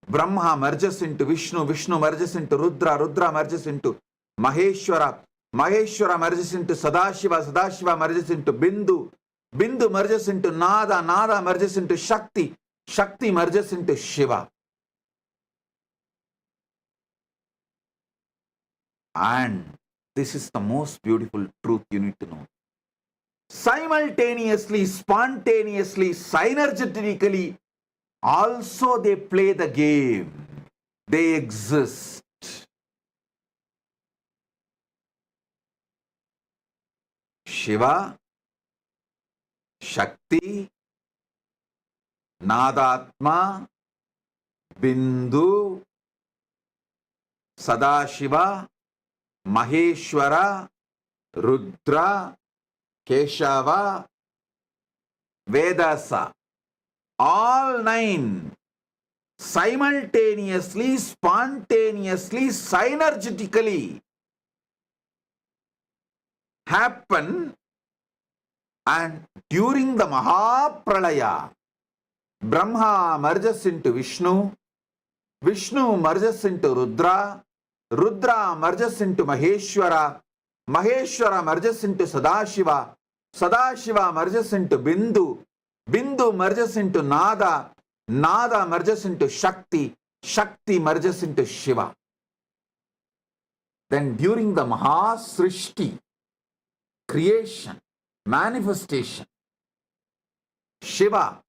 Brahma merges into Vishnu, Vishnu merges into Rudra, Rudra merges into Maheshwara, Maheshwara merges into Sadashiva, Sadashiva merges into Bindu, Bindu merges into Nada, Nada merges into Shakti, Shakti merges into Shiva. And this is the most beautiful truth you need to know. Simultaneously, spontaneously, synergetically, also they play the game. They exist. Shiva, Shakti, Nadatma, Bindu, Sadashiva, Maheshwara, Rudra, Keshava, Vedasa. All nine simultaneously, spontaneously, synergetically happen, and during the Mahapralaya, Brahma merges into Vishnu, Vishnu merges into Rudra, Rudra merges into Maheshwara, Maheshwara merges into Sadashiva, Sadashiva merges into Bindu, Bindu merges into Nada, Nada merges into Shakti, Shakti merges into Shiva. Then during the Mahasrishti, creation, manifestation, Shiva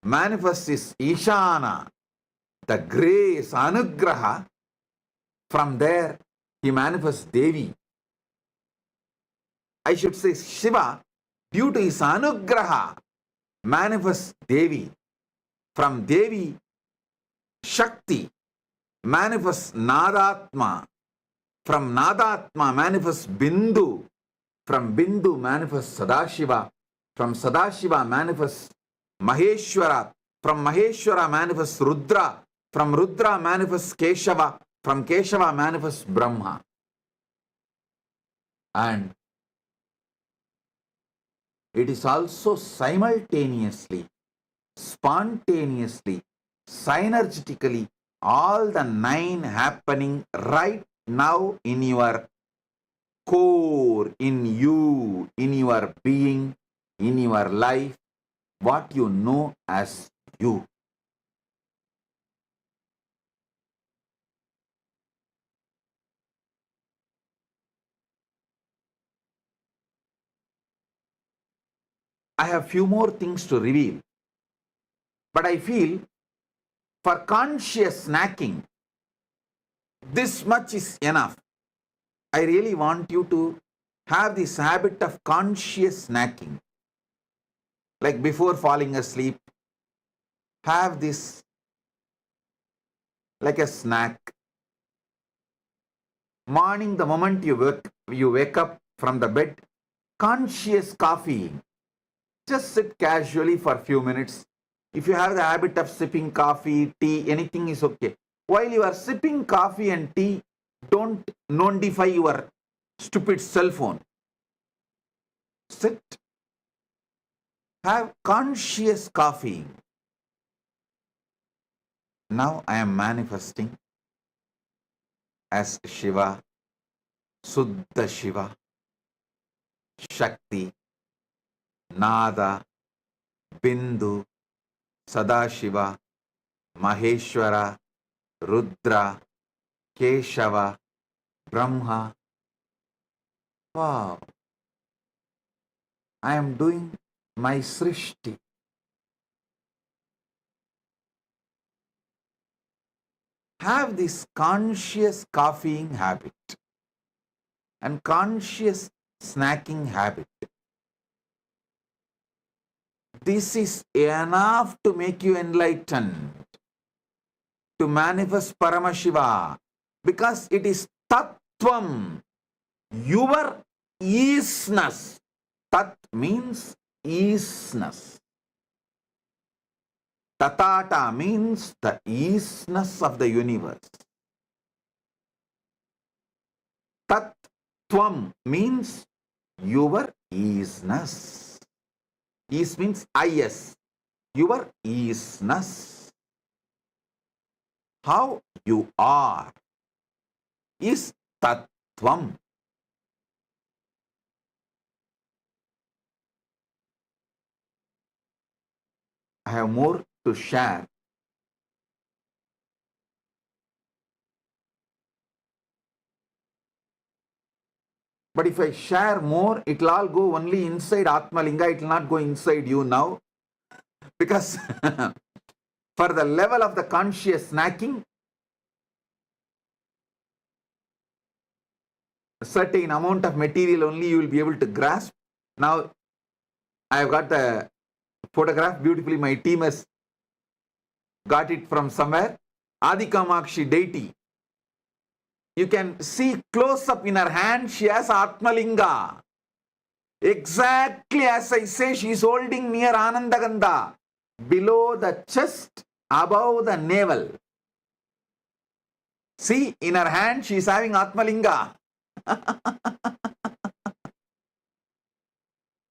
manifests his Ishana, the grace, Anugraha. From there, he manifests Devi. I should say Shiva, due to his Anugraha, manifests Devi. From Devi, Shakti manifests Nadatma. From Nadatma manifests Bindu. From Bindu manifests Sadashiva. From Sadashiva manifests Maheshwara. From Maheshwara manifests Rudra. From Rudra manifests Keshava. From Keshava manifests Brahma. And it is also simultaneously, spontaneously, synergetically, all the 9 happening right now in your core, in you, in your being, in your life, what you know as you. I have few more things to reveal, but I feel for conscious snacking, this much is enough. I really want you to have this habit of conscious snacking. Like before falling asleep, have this like a snack. Morning, the moment you wake up from the bed, conscious coffee. Just sit casually for a few minutes. If you have the habit of sipping coffee, tea, anything is okay. While you are sipping coffee and tea, don't notify your stupid cell phone. Sit. Have conscious coffee. Now I am manifesting as Shiva, Suddha Shiva, Shakti, Nada, Bindu, Sadashiva, Maheshwara, Rudra, Keshava, Brahma. Wow! I am doing my Srishti. Have this conscious coffeeing habit and conscious snacking habit. This is enough to make you enlightened, to manifest Paramashiva, because it is Tatvam, your easiness. Tat means easiness. Tatata means the easiness of the universe. Tatvam means your easiness. Ease means is, your easiness. How you are is Tatvam. I have more to share. But if I share more, it will all go only inside Atmalinga. It will not go inside you now. Because for the level of the conscious snacking, a certain amount of material only you will be able to grasp. Now, I have got the photograph beautifully. My team has got it from somewhere. Adikamakshi deity. You can see close up in her hand, she has Atmalinga. Exactly as I say, she is holding near Anandagandha, below the chest, above the navel. See, in her hand, she is having Atmalinga.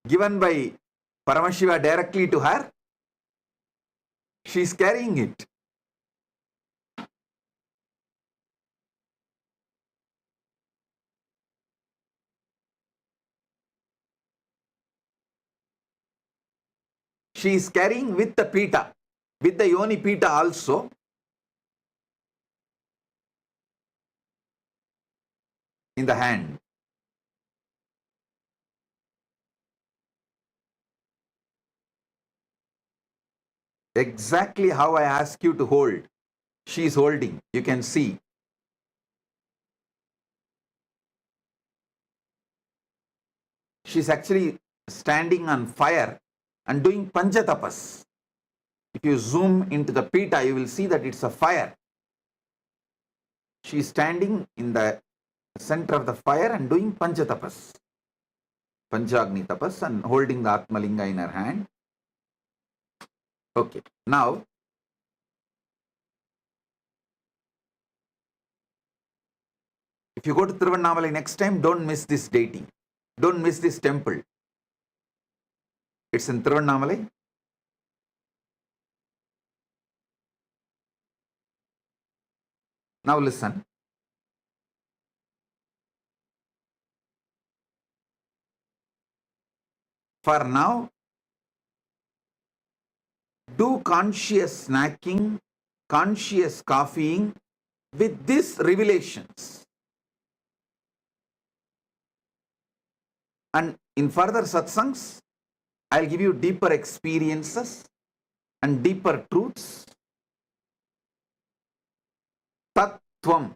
Given by Paramashiva directly to her, she is carrying it. She is carrying with the pita, with the yoni pita also. In the hand. Exactly how I ask you to hold. She is holding. You can see. She is actually standing on fire and doing panchatapas. If you zoom into the pita, you will see that it's a fire. She is standing in the center of the fire and doing panchatapas. Panchagni tapas and holding the Atmalinga in her hand. Okay, now if you go to Tiruvannamalai next time, don't miss this deity. Don't miss this temple. It's in Tiruvannamalai. Now listen. For now, do conscious snacking, conscious coffeeing with these revelations. And in further satsangs, I'll give you deeper experiences and deeper truths. Tatvam,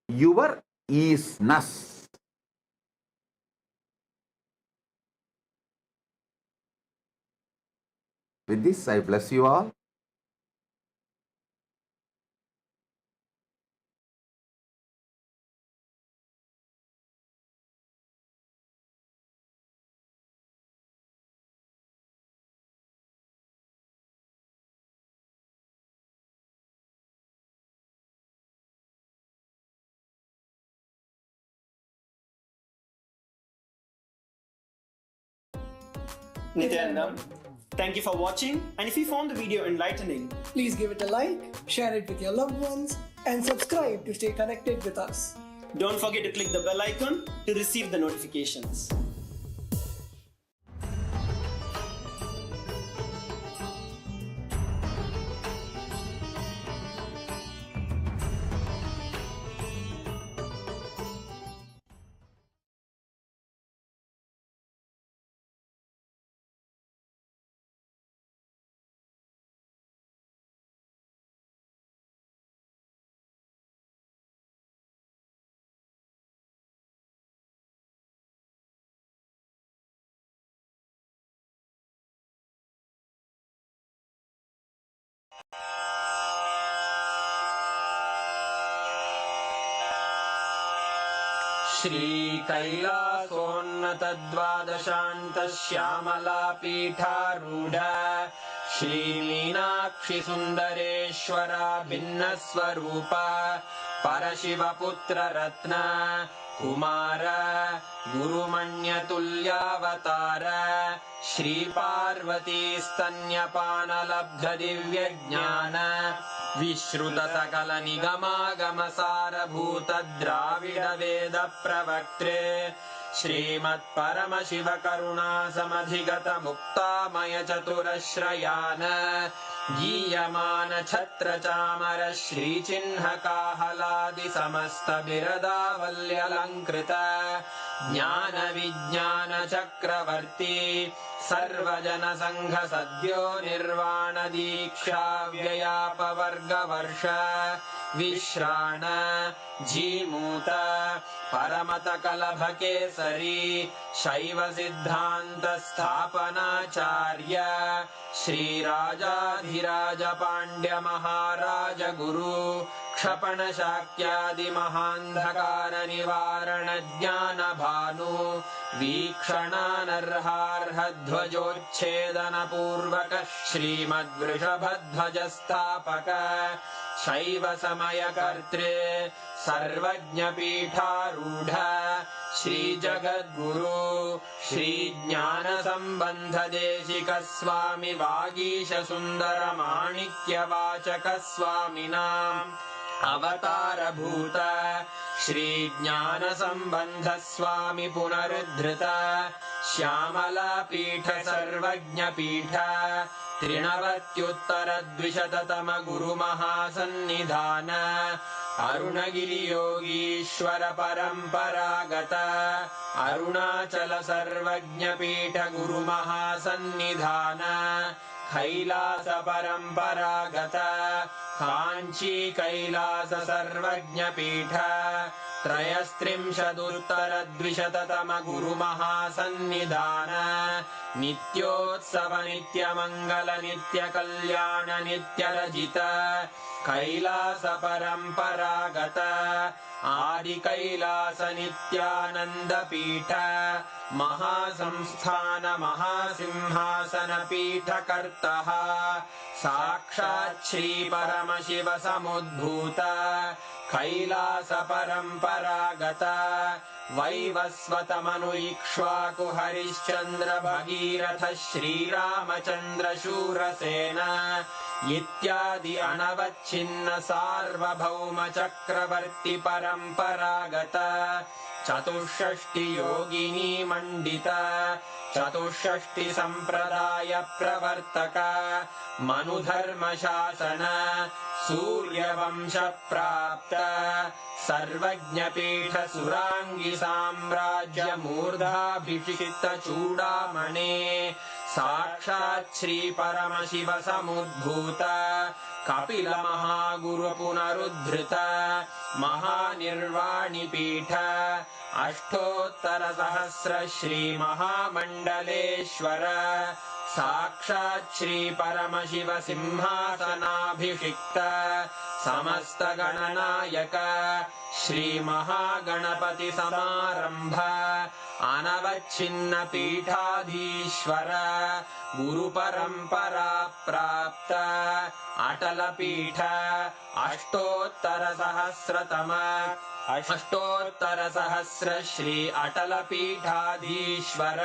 your isness. With this, I bless you all. Nithyananda, thank you for watching, and if you found the video enlightening, Please give it a like, share it with your loved ones, and subscribe to stay connected with us. don't forget to click the bell icon to receive the notifications. Shri कैलासोन्नतद्वादशान्त Shyamala पीठारूढ Shri Meenakshi सुन्दरेश्वरा भिन्नस्वरूप परशिवपुत्र रत्न कुमार गुरुमण्यतुल्यावतार श्री पार्वती स्तन्यपानलब्ध दिव्यज्ञान विश्रुत सकल निगमागम सारभूत द्राविड वेद प्रवक्त्रे श्रीमत् परमशिव करुणा समधिगत मुक्तामय चतुरश्रयान गीयमान छत्र चामर श्री चिन्ह काहलादि समस्त बिरदावल्यलंकृत ज्ञान विज्ञान चक्रवर्ती सर्वजन संघ सद्यो निर्वाण दीक्षा व्ययापवर्ग वर्ष विश्राण जीमूत परमत कलभ केसरी शैव सिद्धांत स्थापनाचार्य श्री राजाधिराज पांड्य महाराज गुरु क्षपण शाक्यादि महांधकार निवारण ज्ञान भानु वीक्षणानर्हार्ह ध्वजोच्छेदन पूर्वक श्रीमद्वृषभध्वज स्थापक शैव समय कर्त्रे सर्वज्ञ पीठारूढ़ श्री जगद्गुरु श्री ज्ञान संबंध देशिक स्वामी वागीश सुंदर माणिक्य वाचक स्वामिनाम् अवतार भूत श्री ज्ञान संबंध स्वामी पुनरुद्धृत श्यामला पीठ सर्वज्ञ पीठ त्रिनवत्युत्तर द्विशततम गुरु महासन्निधान अरुणगिरि योगीश्वर परंपरागत अरुणाचल सर्वज्ञ पीठ गुरु महासन्निधान कैलास परंपरागत कांची कैलास सर्वज्ञ पीठ त्रयस्त्रिंशदुत्तर द्विशततम गुरु महासन्निधान नित्योत्सव नित्य मंगल नित्य कल्याण नित्य रजित कैलास परंपरागत आदिकैलास नित्यानन्दपीठ महासंस्थान महासिंहासनपीठकर्तः साक्षात् श्री परमशिव समुद्भूत कैलास परम्परागत वैवस्वतमनु इक्ष्वाकु हरिश्चन्द्र भगीरथ श्रीरामचन्द्र शूरसेन इत्यादि अनवच्छिन्न सार्वभौम चक्रवर्ति परम्परागत चतुष्षष्टि योगिनी मण्डित चतुष्षष्टि सम्प्रदाय प्रवर्तक मनुधर्मशासन सूर्यवंश प्राप्त सर्वज्ञपीठ सुराङ्गी साम्राज्य मूर्धाभिषिक्त चूडामणे साक्षात् श्री परमशिव समुद्भूत कपिल महागुरु पुनरुद्धृत महानिर्वाणिपीठ अष्टोत्तर सहस्र श्री महामण्डलेश्वर साक्षात् श्री परमशिव सिंहासनाभिषिक्त समस्त गणनायक श्री महागणपति समारंभ अनवच्छिन्न पीठाधीश्वर गुरु परंपरा प्राप्त अटल पीठ अष्टोत्तर सहस्र श्री अटल पीठाधीश्वर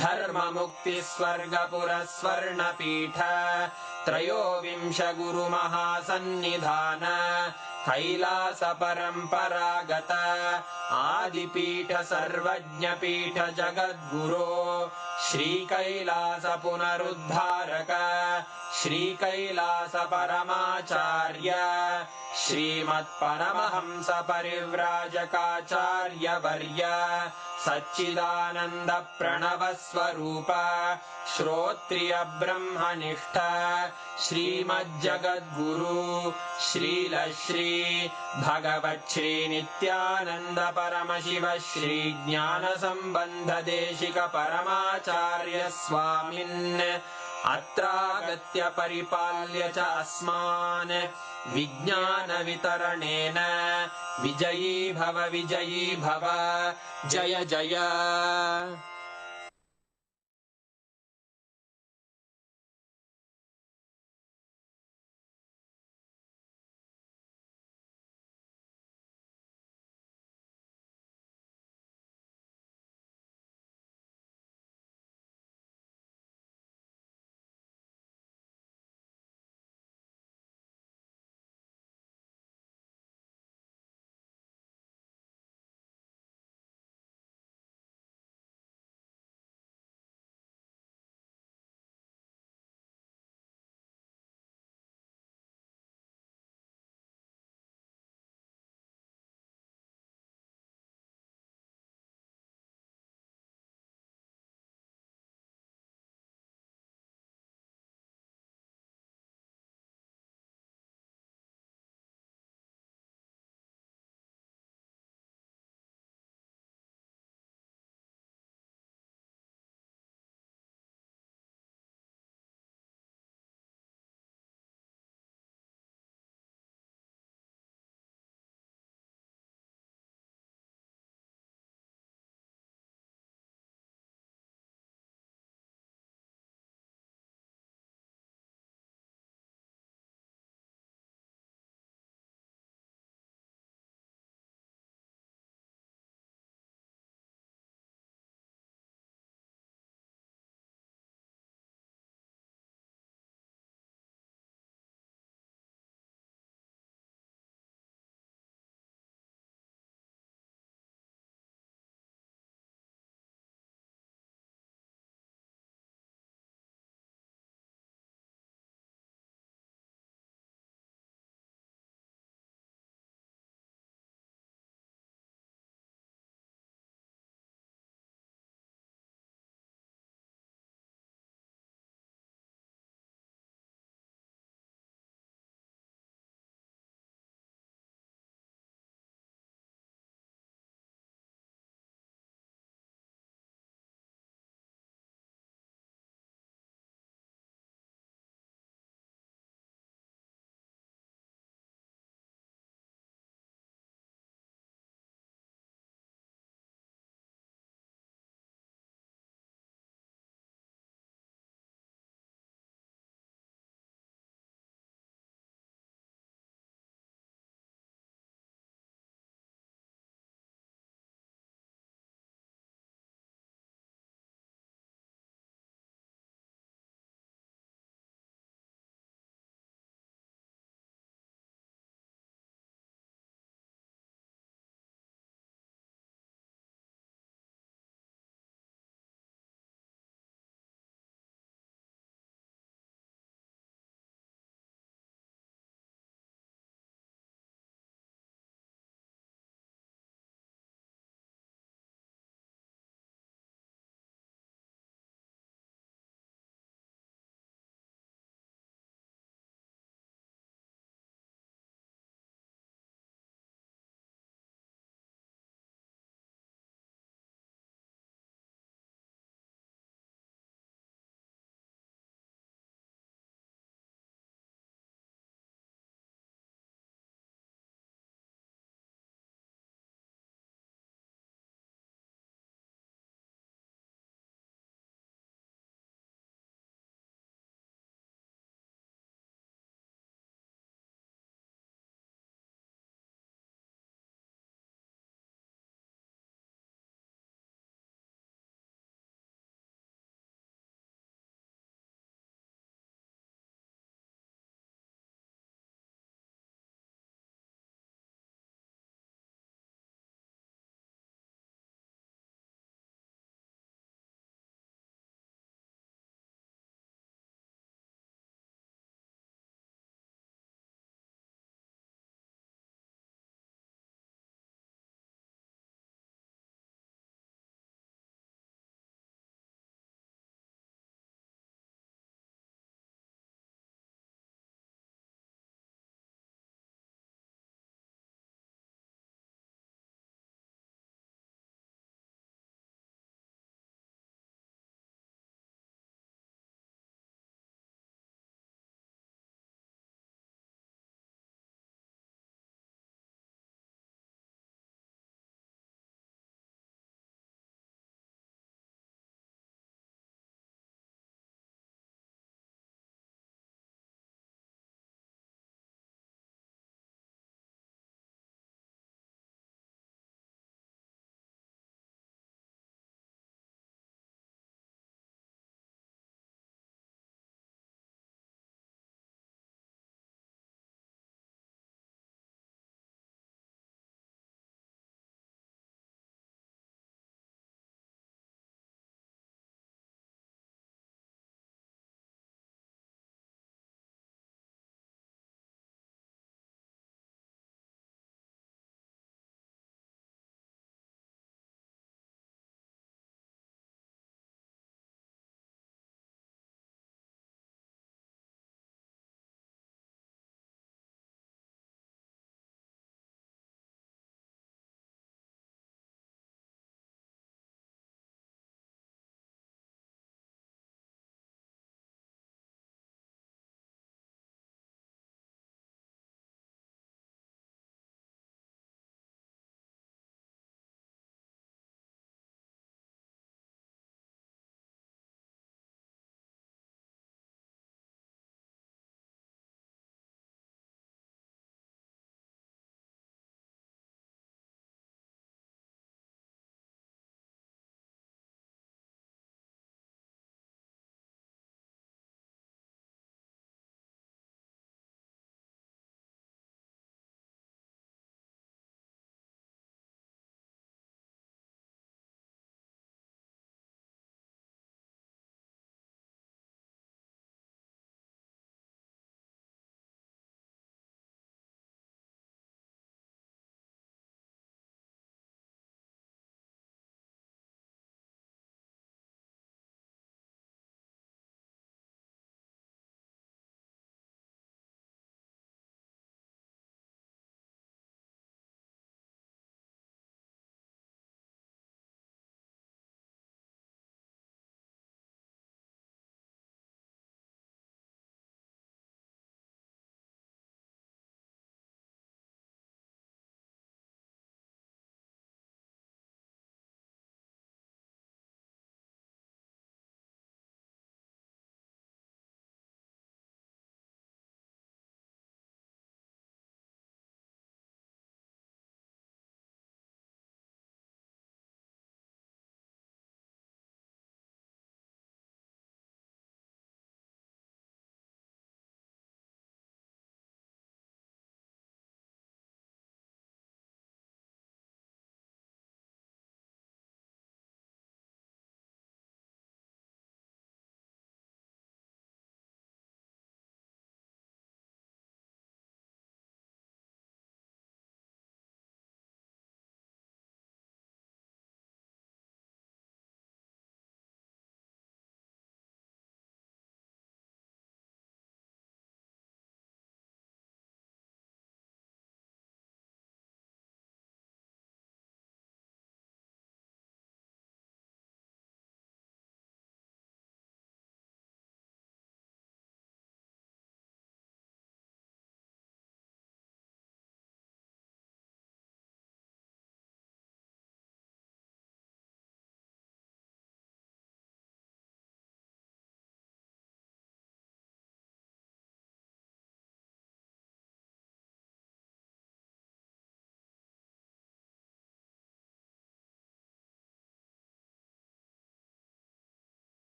धर्म मुक्ति स्वर्गपुर स्वर्ण पीठ त्रयोविंश गुरु महासन्निधान कैलास परम्परागत आदिपीठ सर्वज्ञ पीठ जगद्गुरो श्री कैलास पुनरुद्धारक श्री कैलास परमाचार्य श्रीमत् परमहंस परिव्राजकाचार्य वर्य सच्चिदानंद प्रणव स्वरूप श्रोत्रिय ब्रह्मनिष्ठ श्रीमज्जगद्गुरु श्रील श्री भगवत् श्री नित्यानंद परमशिव श्री ज्ञान संबंध देशिक परमाचार्य स्वामिन् अत्रागत्य परिपाल्य च अस्मान् विज्ञान वितरणेन विजयी भव जय जय।